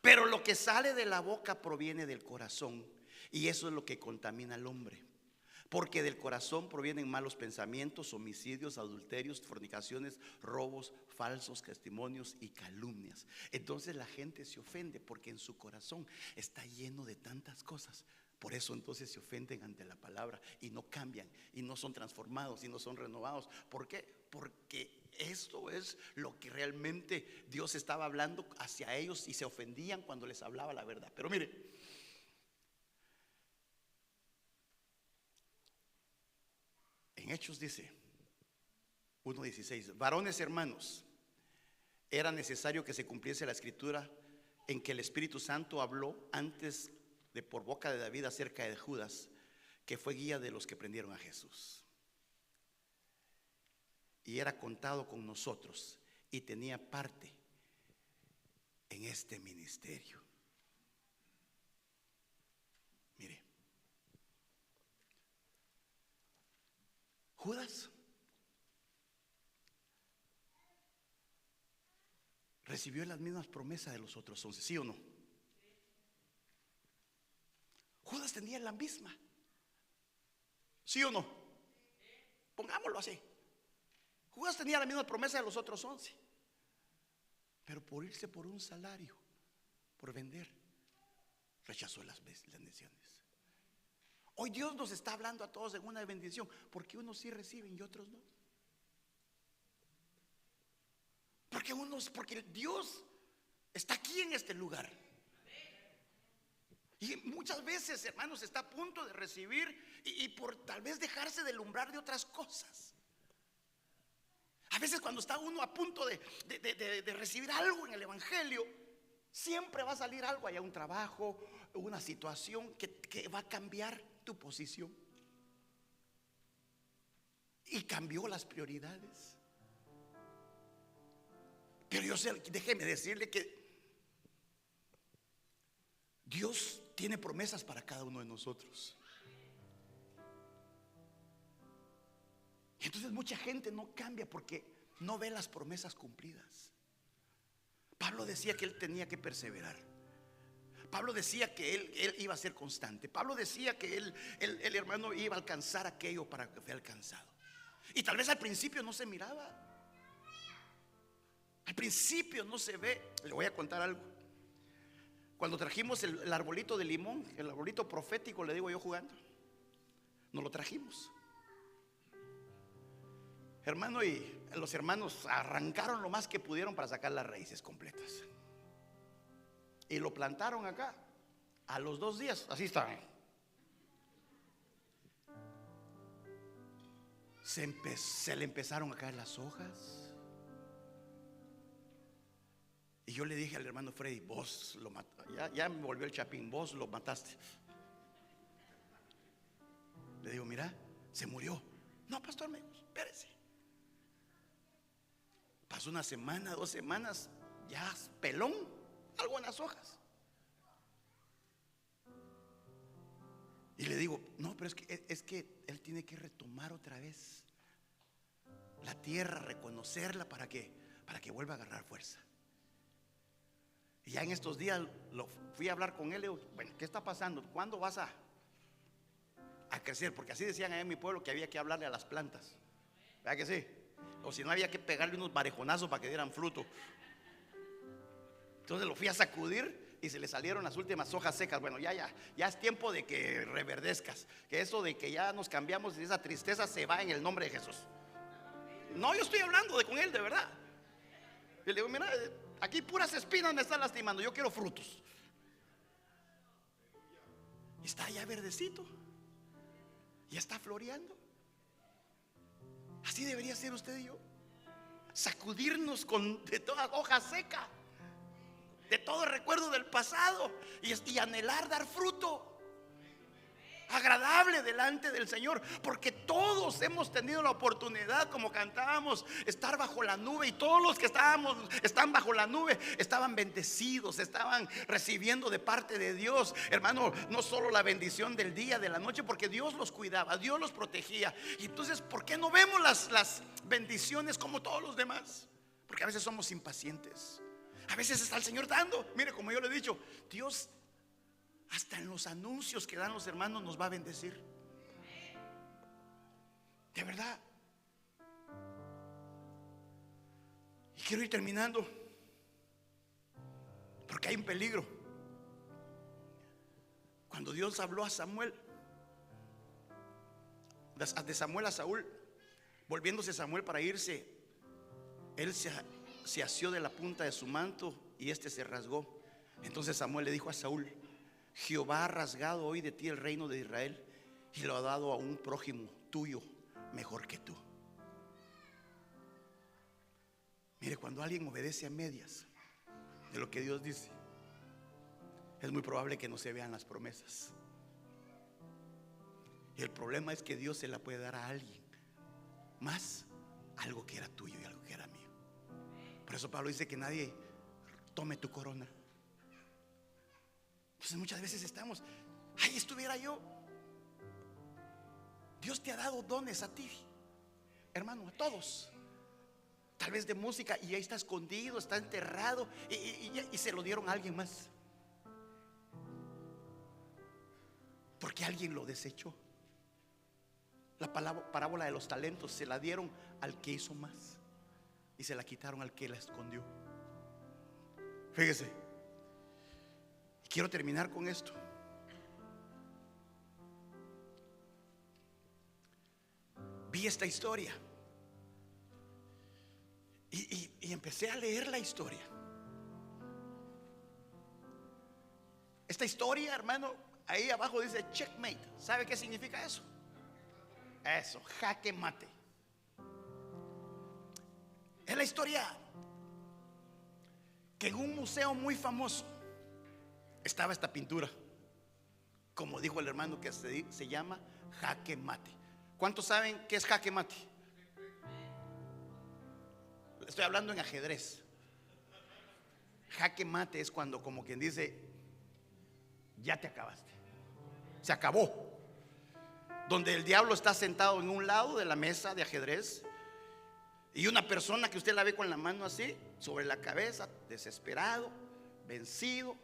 Pero lo que sale de la boca proviene del corazón, y eso es lo que contamina al hombre. Porque del corazón provienen malos pensamientos, homicidios, adulterios, fornicaciones, robos, falsos testimonios y calumnias. Entonces la gente se ofende porque en su corazón está lleno de tantas cosas. Por eso entonces se ofenden ante la palabra y no cambian, y no son transformados, y no son renovados. ¿Por qué? Porque esto es lo que realmente Dios estaba hablando hacia ellos, y se ofendían cuando les hablaba la verdad. Pero mire, En Hechos dice 1:16: varones hermanos, era necesario que se cumpliese la escritura en que el Espíritu Santo habló antes de por boca de David acerca de Judas, que fue guía de los que prendieron a Jesús. Y era contado con nosotros y tenía parte en este ministerio. Mire, Judas recibió las mismas promesas de los otros 11, ¿sí o no? Judas tenía la misma, ¿sí o no? Pongámoslo así. Judas tenía la misma promesa de los otros 11, pero por irse por un salario, por vender, rechazó las bendiciones. Hoy Dios nos está hablando a todos en una bendición, porque unos sí reciben y otros no. Porque Dios está aquí en este lugar. Y muchas veces, hermanos, está a punto de recibir y por tal vez dejarse deslumbrar de otras cosas. A veces cuando está uno a punto de recibir algo en el evangelio, siempre va a salir algo allá, un trabajo, una situación que va a cambiar tu posición. Y cambió las prioridades. Pero déjeme decirle que Dios tiene promesas para cada uno de nosotros. Entonces mucha gente no cambia porque no ve las promesas cumplidas. Pablo decía que él tenía que perseverar. Pablo decía que él iba a ser constante. Pablo decía que el hermano iba a alcanzar aquello para que fue alcanzado. Y tal vez al principio no se miraba. Al principio no se ve. Le voy a contar algo. Cuando trajimos el arbolito de limón, el arbolito profético, le digo yo jugando, nos lo trajimos, hermano, y los hermanos arrancaron lo más que pudieron para sacar las raíces completas y lo plantaron acá. A los 2 días, así está, se le empezaron a caer las hojas. Y yo le dije al hermano Freddy: vos lo mataste. Ya me volvió el chapín, vos lo mataste. Le digo: mira, se murió. No, pastor, me dijo: espérese. Pasó una semana, 2 semanas, ya pelón, algo en las hojas. Y le digo: no, pero es que él tiene que retomar otra vez la tierra, reconocerla para que vuelva a agarrar fuerza. Y ya en estos días fui a hablar con él. Le digo: bueno, ¿qué está pasando? ¿Cuándo vas a crecer? Porque así decían allá en mi pueblo que había que hablarle a las plantas, ¿verdad que sí? O si no, había que pegarle unos barejonazos para que dieran fruto. Entonces lo fui a sacudir y se le salieron las últimas hojas secas. Bueno, ya es tiempo de que reverdezcas. Que eso de que ya nos cambiamos, esa tristeza se va en el nombre de Jesús. No, yo estoy hablando con él de verdad. Y le digo: mira, aquí puras espinas me están lastimando, yo quiero frutos. Y está ya verdecito, ya está floreando. Así debería ser usted y yo. Sacudirnos de toda hoja seca, de todo recuerdo del pasado, y anhelar dar fruto agradable delante del Señor, porque todos hemos tenido la oportunidad, como cantábamos, estar bajo la nube, y todos los que están bajo la nube estaban bendecidos, estaban recibiendo de parte de Dios, hermano, no solo la bendición del día, de la noche, porque Dios los cuidaba, Dios los protegía. Y entonces, ¿por qué no vemos las bendiciones como todos los demás? Porque a veces somos impacientes. A veces está el Señor dando. Mire, como yo le he dicho, Dios hasta en los anuncios que dan los hermanos nos va a bendecir. De verdad. Y quiero ir terminando, porque hay un peligro. Cuando Dios habló a Samuel, de Samuel a Saúl, volviéndose Samuel para irse, él se asió de la punta de su manto y se rasgó. Entonces Samuel le dijo a Saúl: Jehová ha rasgado hoy de ti el reino de Israel y lo ha dado a un prójimo tuyo, mejor que tú. Mire, cuando alguien obedece a medias de lo que Dios dice, es muy probable que no se vean las promesas. Y el problema es que Dios se la puede dar a alguien más, algo que era tuyo y algo que era mío. Por eso Pablo dice que nadie tome tu corona. Entonces muchas veces estamos, ahí estuviera yo. Dios te ha dado dones a ti, hermano, a todos. Tal vez de música, y ahí está escondido, está enterrado, y se lo dieron a alguien más, porque alguien lo desechó. La parábola de los talentos se la dieron al que hizo más y se la quitaron al que la escondió. Fíjese, quiero terminar con esto. Vi esta historia y empecé a leer la historia. Esta historia, hermano, ahí abajo dice checkmate. ¿Sabe qué significa eso? Eso, jaque mate. Es la historia que en un museo muy famoso estaba esta pintura, como dijo el hermano, que se llama jaque mate. ¿Cuántos saben qué es jaque mate? Estoy hablando en ajedrez. Jaque mate es cuando, como quien dice, ya te acabaste, se acabó. Donde el diablo está sentado en un lado de la mesa de ajedrez y una persona que usted la ve con la mano así sobre la cabeza, desesperado, vencido.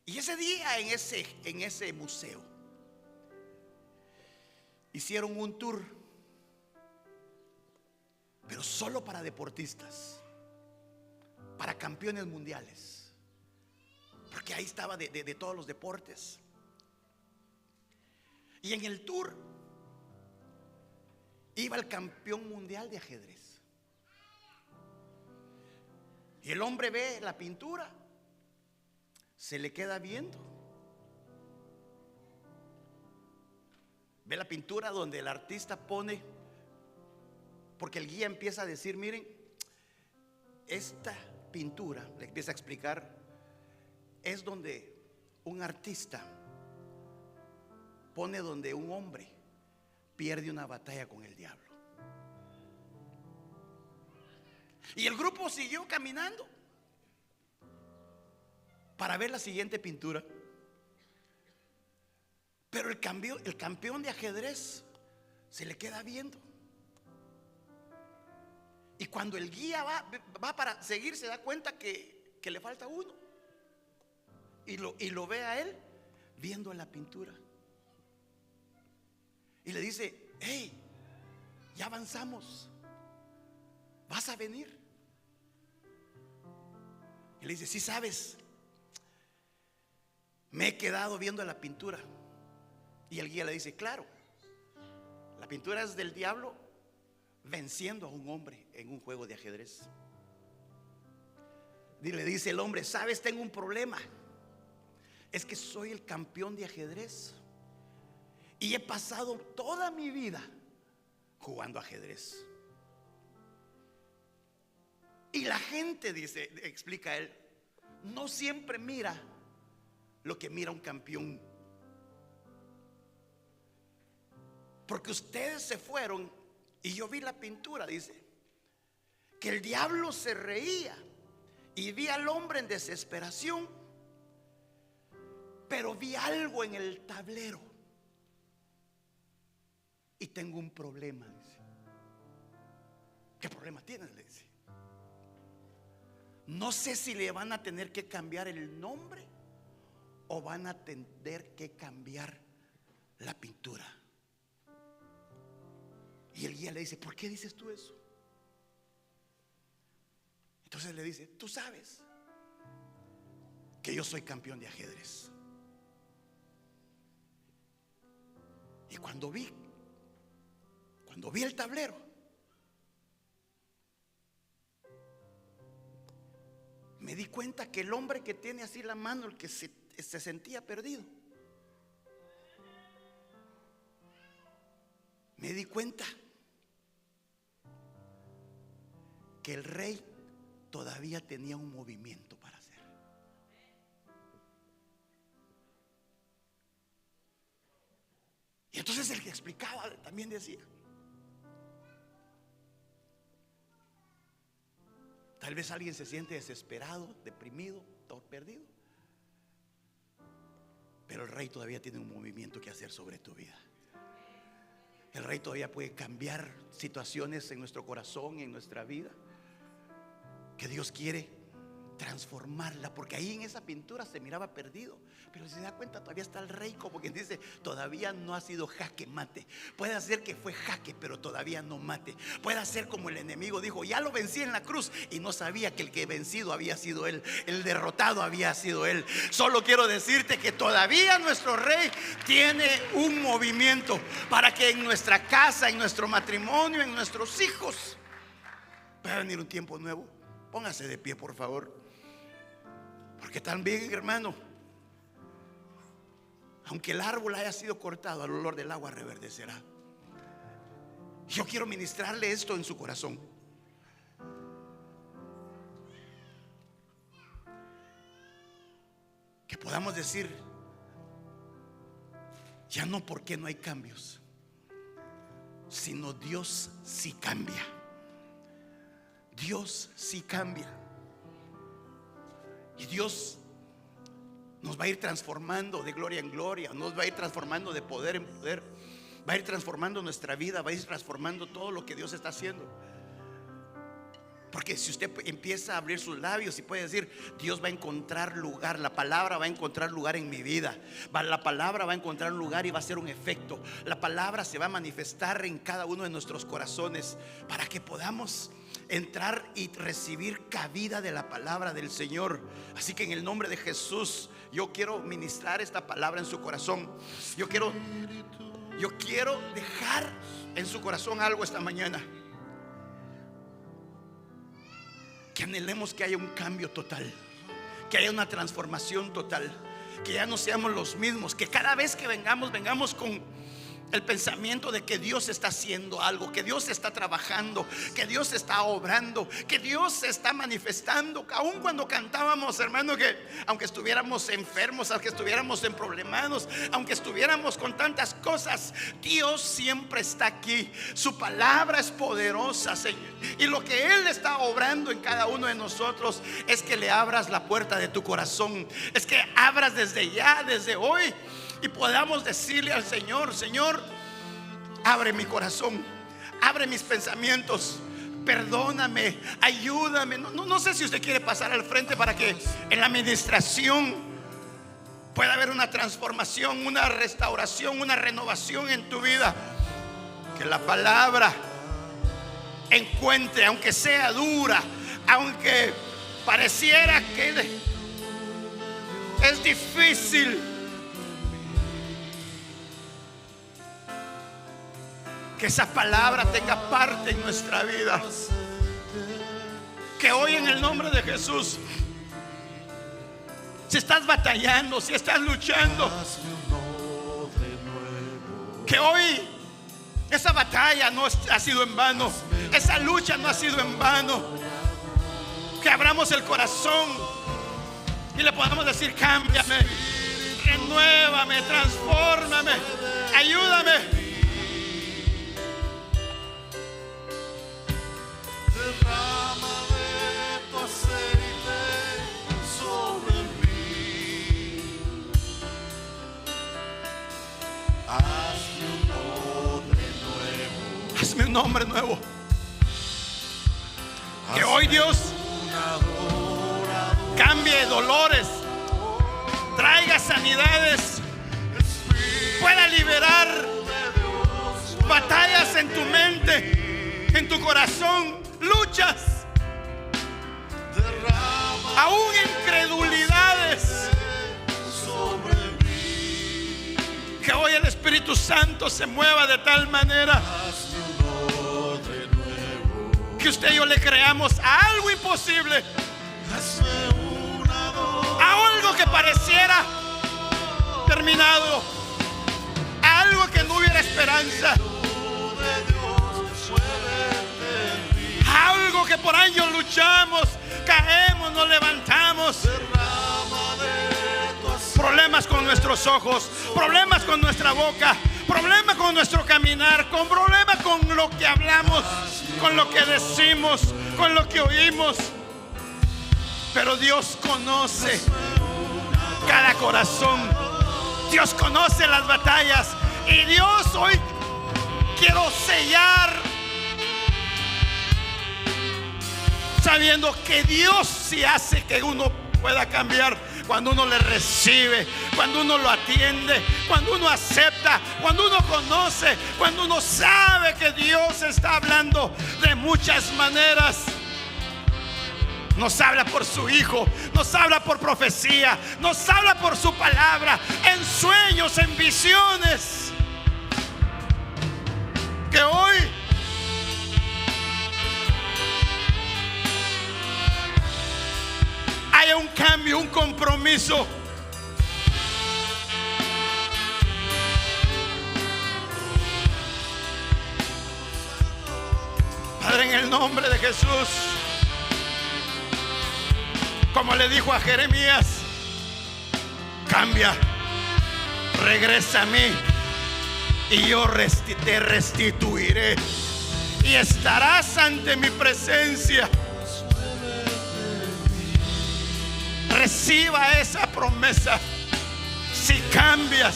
Y ese día en ese museo hicieron un tour, pero solo para deportistas, para campeones mundiales, porque ahí estaba de todos los deportes. Y en el tour iba el campeón mundial de ajedrez. Y el hombre ve la pintura, se le queda viendo. Ve la pintura donde el artista pone, porque el guía empieza a decir, miren, esta pintura, le empieza a explicar, es donde un artista pone donde un hombre pierde una batalla con el diablo. Y el grupo siguió caminando para ver la siguiente pintura. Pero el campeón de ajedrez se le queda viendo. Y cuando el guía va para seguir, se da cuenta que le falta uno. Y lo ve a él viendo la pintura. Y le dice, hey, ya avanzamos, ¿vas a venir? Y le dice, sí, sabes, me he quedado viendo la pintura. Y el guía le dice, claro, la pintura es del diablo venciendo a un hombre en un juego de ajedrez. Y le dice el hombre, sabes, tengo un problema, es que soy el campeón de ajedrez y he pasado toda mi vida jugando ajedrez. Y la gente, dice, explica él, no siempre mira lo que mira un campeón. Porque ustedes se fueron y yo vi la pintura, dice, que el diablo se reía y vi al hombre en desesperación, pero vi algo en el tablero. Y tengo un problema, dice. ¿Qué problema tienes? Le dice. No sé si le van a tener que cambiar el nombre o van a tener que cambiar la pintura. Y el guía le dice, ¿por qué dices tú eso? Entonces le dice, tú sabes que yo soy campeón de ajedrez. Y cuando vi el tablero, me di cuenta que el hombre que tiene así la mano, el que se sentía perdido, me di cuenta que el rey todavía tenía un movimiento para hacer. Y entonces el que explicaba también decía: tal vez alguien se siente desesperado, deprimido, todo perdido, pero el rey todavía tiene un movimiento que hacer sobre tu vida. El rey todavía puede cambiar situaciones en nuestro corazón, en nuestra vida, que Dios quiere transformarla, porque ahí en esa pintura se miraba perdido, pero si se da cuenta todavía está el rey, como quien dice, todavía no ha sido jaque mate. Puede ser que fue jaque, pero todavía no mate. Puede ser como el enemigo dijo: ya lo vencí en la cruz, y no sabía que el que vencido había sido él, el derrotado había sido él. Solo quiero decirte que todavía nuestro rey tiene un movimiento para que en nuestra casa, en nuestro matrimonio, en nuestros hijos pueda venir un tiempo nuevo. Póngase de pie, por favor. Porque también, hermano, aunque el árbol haya sido cortado, al olor del agua reverdecerá. Yo quiero ministrarle esto en su corazón. Que podamos decir: ya no porque no hay cambios, sino Dios sí cambia. Dios sí cambia. Y Dios nos va a ir transformando de gloria en gloria, nos va a ir transformando de poder en poder, va a ir transformando nuestra vida, va a ir transformando todo lo que Dios está haciendo. Porque si usted empieza a abrir sus labios y puede decir: Dios va a encontrar lugar, la palabra va a encontrar lugar en mi vida, la palabra va a encontrar un lugar y va a hacer un efecto. La palabra se va a manifestar en cada uno de nuestros corazones para que podamos entrar y recibir cabida de la palabra del Señor. Así que en el nombre de Jesús, yo quiero ministrar esta palabra en su corazón. Yo quiero dejar en su corazón algo esta mañana. Que anhelemos que haya un cambio total, que haya una transformación total, que ya no seamos los mismos, que cada vez que vengamos con el pensamiento de que Dios está haciendo algo, que Dios está trabajando, que Dios está obrando, que Dios se está manifestando. Aun cuando cantábamos, hermano, que aunque estuviéramos enfermos, aunque estuviéramos en problemados, aunque estuviéramos con tantas cosas, Dios siempre está aquí. Su palabra es poderosa, Señor, y lo que Él está obrando en cada uno de nosotros es que le abras la puerta de tu corazón, es que abras desde ya, desde hoy, y podamos decirle al Señor: Señor, abre mi corazón, abre mis pensamientos, perdóname, ayúdame. No sé si usted quiere pasar al frente para que en la administración pueda haber una transformación, una restauración, una renovación en tu vida. Que la palabra encuentre, aunque sea dura, aunque pareciera que es difícil, que esa palabra tenga parte en nuestra vida. Que hoy, en el nombre de Jesús, si estás batallando, si estás luchando, que hoy esa batalla no ha sido en vano, esa lucha no ha sido en vano. Que abramos el corazón y le podamos decir: cámbiame, renuévame, transfórmame, ayúdame. Derrama de tu aceite sobre mí. Hazme un hombre nuevo. Hazme un hombre nuevo. Que hoy Dios cambie dolores, traiga sanidades, pueda liberar batallas en tu mente, en tu corazón, luchas, aún incredulidades. Que hoy el Espíritu Santo se mueva de tal manera que usted y yo le creamos a algo imposible, a algo que pareciera terminado, a algo que no hubiera esperanza. de Dios, muévete en mí. Algo que por años luchamos, caemos, nos levantamos. Derrama de tu aceite. Problemas con nuestros ojos, problemas con nuestra boca, problemas con nuestro caminar, con problemas con lo que hablamos, con lo que decimos, con lo que oímos. Pero Dios conoce cada corazón. Dios conoce las batallas. Y Dios, hoy quiero sellar sabiendo que Dios sí hace que uno pueda cambiar cuando uno le recibe, cuando uno lo atiende, cuando uno acepta, cuando uno conoce, cuando uno sabe que Dios está hablando de muchas maneras. Nos habla por su Hijo, nos habla por profecía, nos habla por su palabra, en sueños, en visiones. Que hoy haya un cambio, un compromiso. Padre, en el nombre de Jesús, como le dijo a Jeremías, cambia, regresa a mí y yo te restituiré y estarás ante mi presencia. Reciba esa promesa. Si cambias,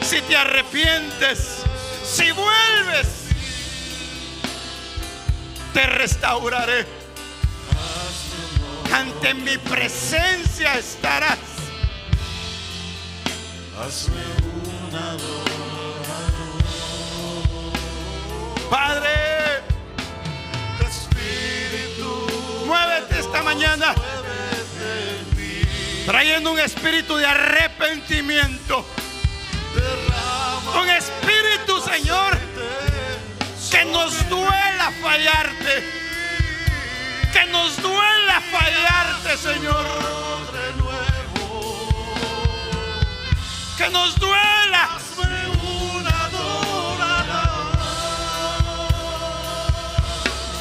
si te arrepientes, si vuelves, te restauraré. Ante mi presencia estarás. Hazme un adorador. Padre, Espíritu, muévete esta mañana, muévete en mí. trayendo un espíritu de arrepentimiento. Derrama Un espíritu, Señor, que nos duela fallarte. Que nos duela fallarte, Señor. de nuevo. Que nos duela. Hazme un adorador.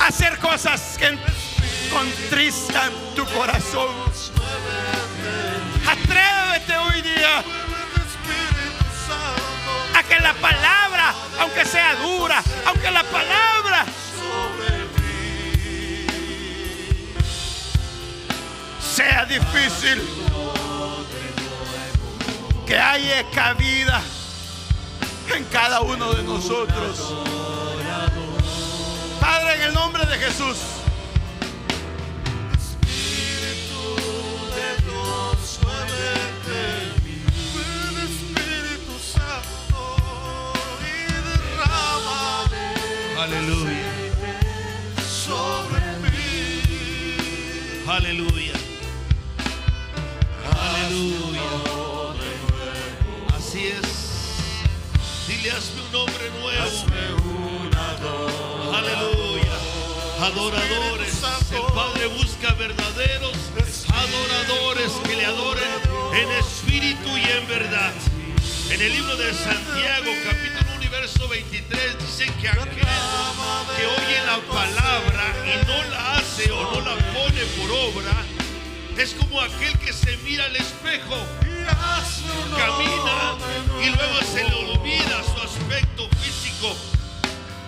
Hacer cosas que contristan tu corazón. Atrévete hoy día Espíritu Santo, a que la palabra, aunque sea dura, aunque la palabra sobre mí. sea difícil, que haya cabida en cada uno de nosotros. Padre, en el nombre de Jesús, Espíritu de Dios, muévete en mí. Ven, Espíritu Santo, y derrama Aleluya, sobre mí. aleluya, aleluya. Así es. Dile, hazme un hombre nuevo. Hazme un adorador. Aleluya. Adoradores. El Padre busca verdaderos adoradores que le adoren en espíritu y en verdad. En el libro de Santiago, capítulo 1, verso 23, dice que aquel que oye la palabra y no la hace o no la pone por obra es como aquel que se mira al espejo, camina y luego se le olvida su aspecto físico.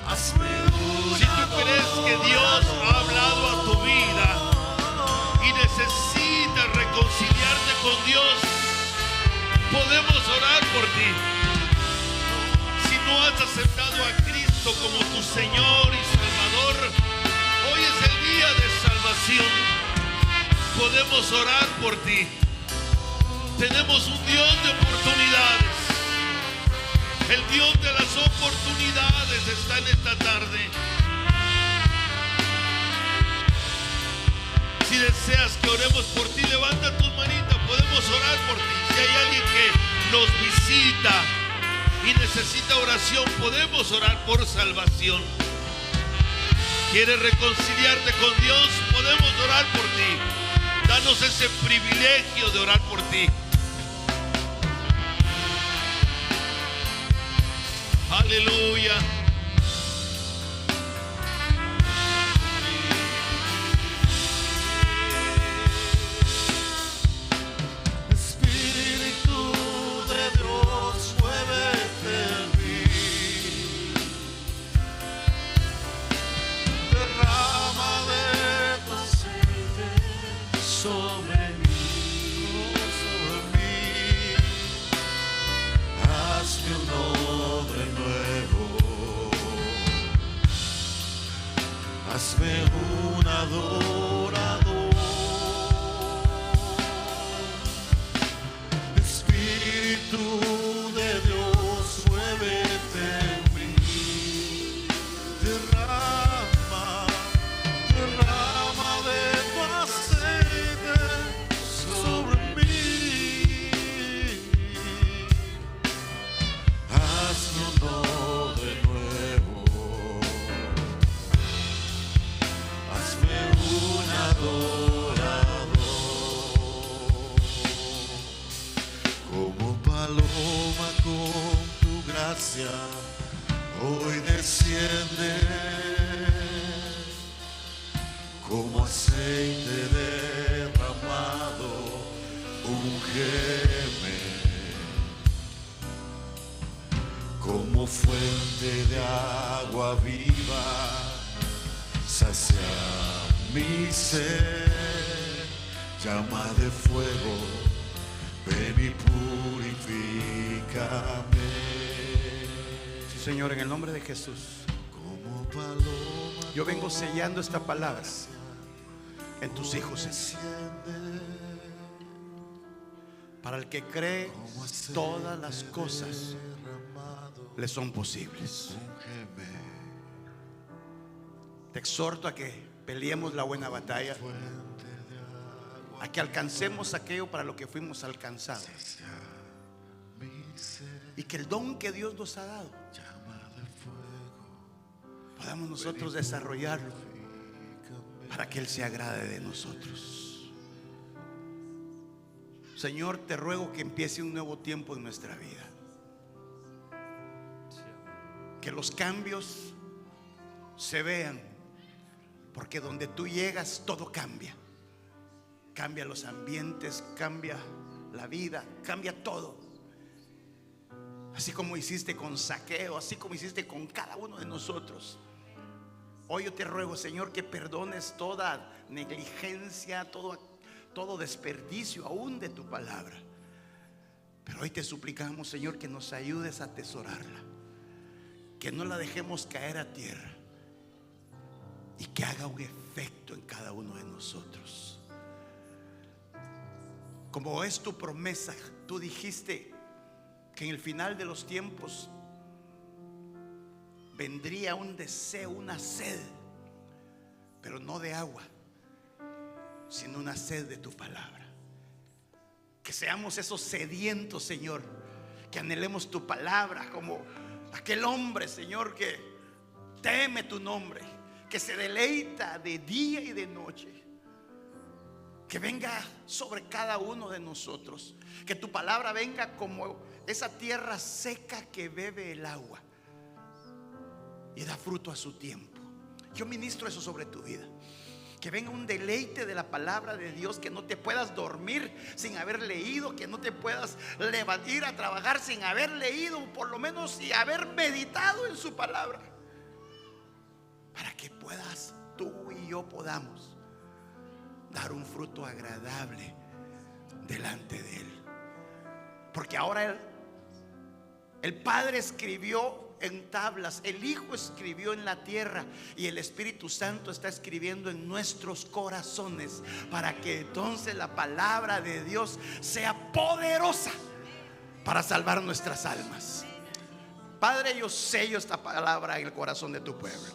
Si tú crees que Dios ha hablado a tu vida y necesitas reconciliarte con Dios, podemos orar por ti. Si no has aceptado a Cristo como tu Señor y Salvador, hoy es el día de salvación. Podemos orar por ti. Tenemos un Dios de oportunidades. El Dios de las oportunidades está en esta tarde. Si deseas que oremos por ti, levanta tus manitas. Podemos orar por ti. Si hay alguien que nos visita y necesita oración, podemos orar por salvación. ¿Quieres reconciliarte con Dios? Podemos orar por ti. Danos ese privilegio de orar por ti. Aleluya. sobre mí, hazme un hombre nuevo, hazme un adorador. Espíritu de Dios, muévete en mí, derrama de tu aceite sobre mí, hazme uno de nuevo, hazme un adorador. Como paloma con tu gracia, hoy desciende. Como aceite derramado, úngeme. Como fuente de agua viva, sacia mi sed. Llama de fuego, ven y purifícame. Sí, Señor, en el nombre de Jesús, Como paloma, yo vengo sellando esta palabra en tus hijos, Señor. Para el que cree, todas las cosas le son posibles. Te exhorto a que peleemos la buena batalla, a que alcancemos aquello para lo que fuimos alcanzados, y que el don que Dios nos ha dado podamos nosotros desarrollarlo para que Él se agrade de nosotros. Señor, te ruego que empiece un nuevo tiempo en nuestra vida, que los cambios se vean, porque donde tú llegas todo cambia. Cambia los ambientes, cambia la vida, cambia todo. Así como hiciste con Zaqueo, así como hiciste con cada uno de nosotros. Hoy yo te ruego, Señor, que perdones toda negligencia, todo desperdicio aún de tu palabra. Pero hoy te suplicamos, Señor, que nos ayudes a atesorarla, que no la dejemos caer a tierra y que haga un efecto en cada uno de nosotros. Como es tu promesa, tú dijiste que en el final de los tiempos vendría un deseo, una sed, pero no de agua, sino una sed de tu palabra. Que seamos esos sedientos, Señor, que anhelemos tu palabra como aquel hombre, Señor, que teme tu nombre, que se deleita de día y de noche. Que venga sobre cada uno de nosotros, que tu palabra venga como esa tierra seca que bebe el agua y da fruto a su tiempo. Yo ministro eso sobre tu vida. Que venga un deleite de la palabra de Dios, que no te puedas dormir sin haber leído, que no te puedas levantar a trabajar sin haber leído, por lo menos y haber meditado en su palabra, para que puedas, tú y yo podamos dar un fruto agradable delante de Él. Porque ahora el Padre escribió en tablas, el Hijo escribió en la tierra y el Espíritu Santo está escribiendo en nuestros corazones, para que entonces la palabra de Dios sea poderosa para salvar nuestras almas. Padre, yo sello esta palabra en el corazón de tu pueblo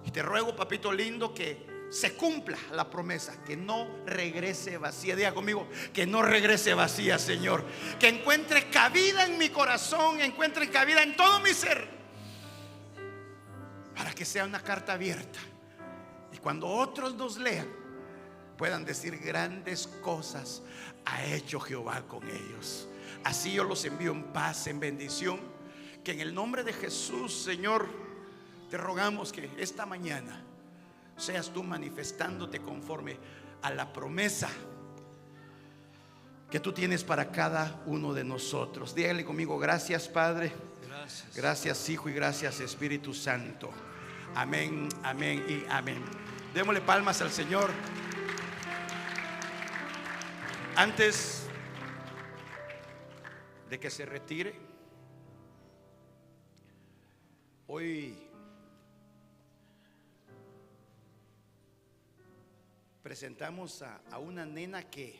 y te ruego, papito lindo, que se cumpla la promesa, que no regrese vacía. Diga conmigo, que no regrese vacía, Señor. Que encuentre cabida en mi corazón, encuentre cabida en todo mi ser, para que sea una carta abierta y cuando otros nos lean puedan decir: grandes cosas ha hecho Jehová con ellos. Así yo los envío en paz, en bendición. Que en el nombre de Jesús, Señor, te rogamos que esta mañana seas tú manifestándote conforme a la promesa que tú tienes para cada uno de nosotros. Dígale conmigo: gracias, Padre, gracias, Hijo, y gracias, Espíritu Santo. Amén, amén y amén. Démosle palmas al Señor. Antes de que se retire, hoy presentamos a una nena que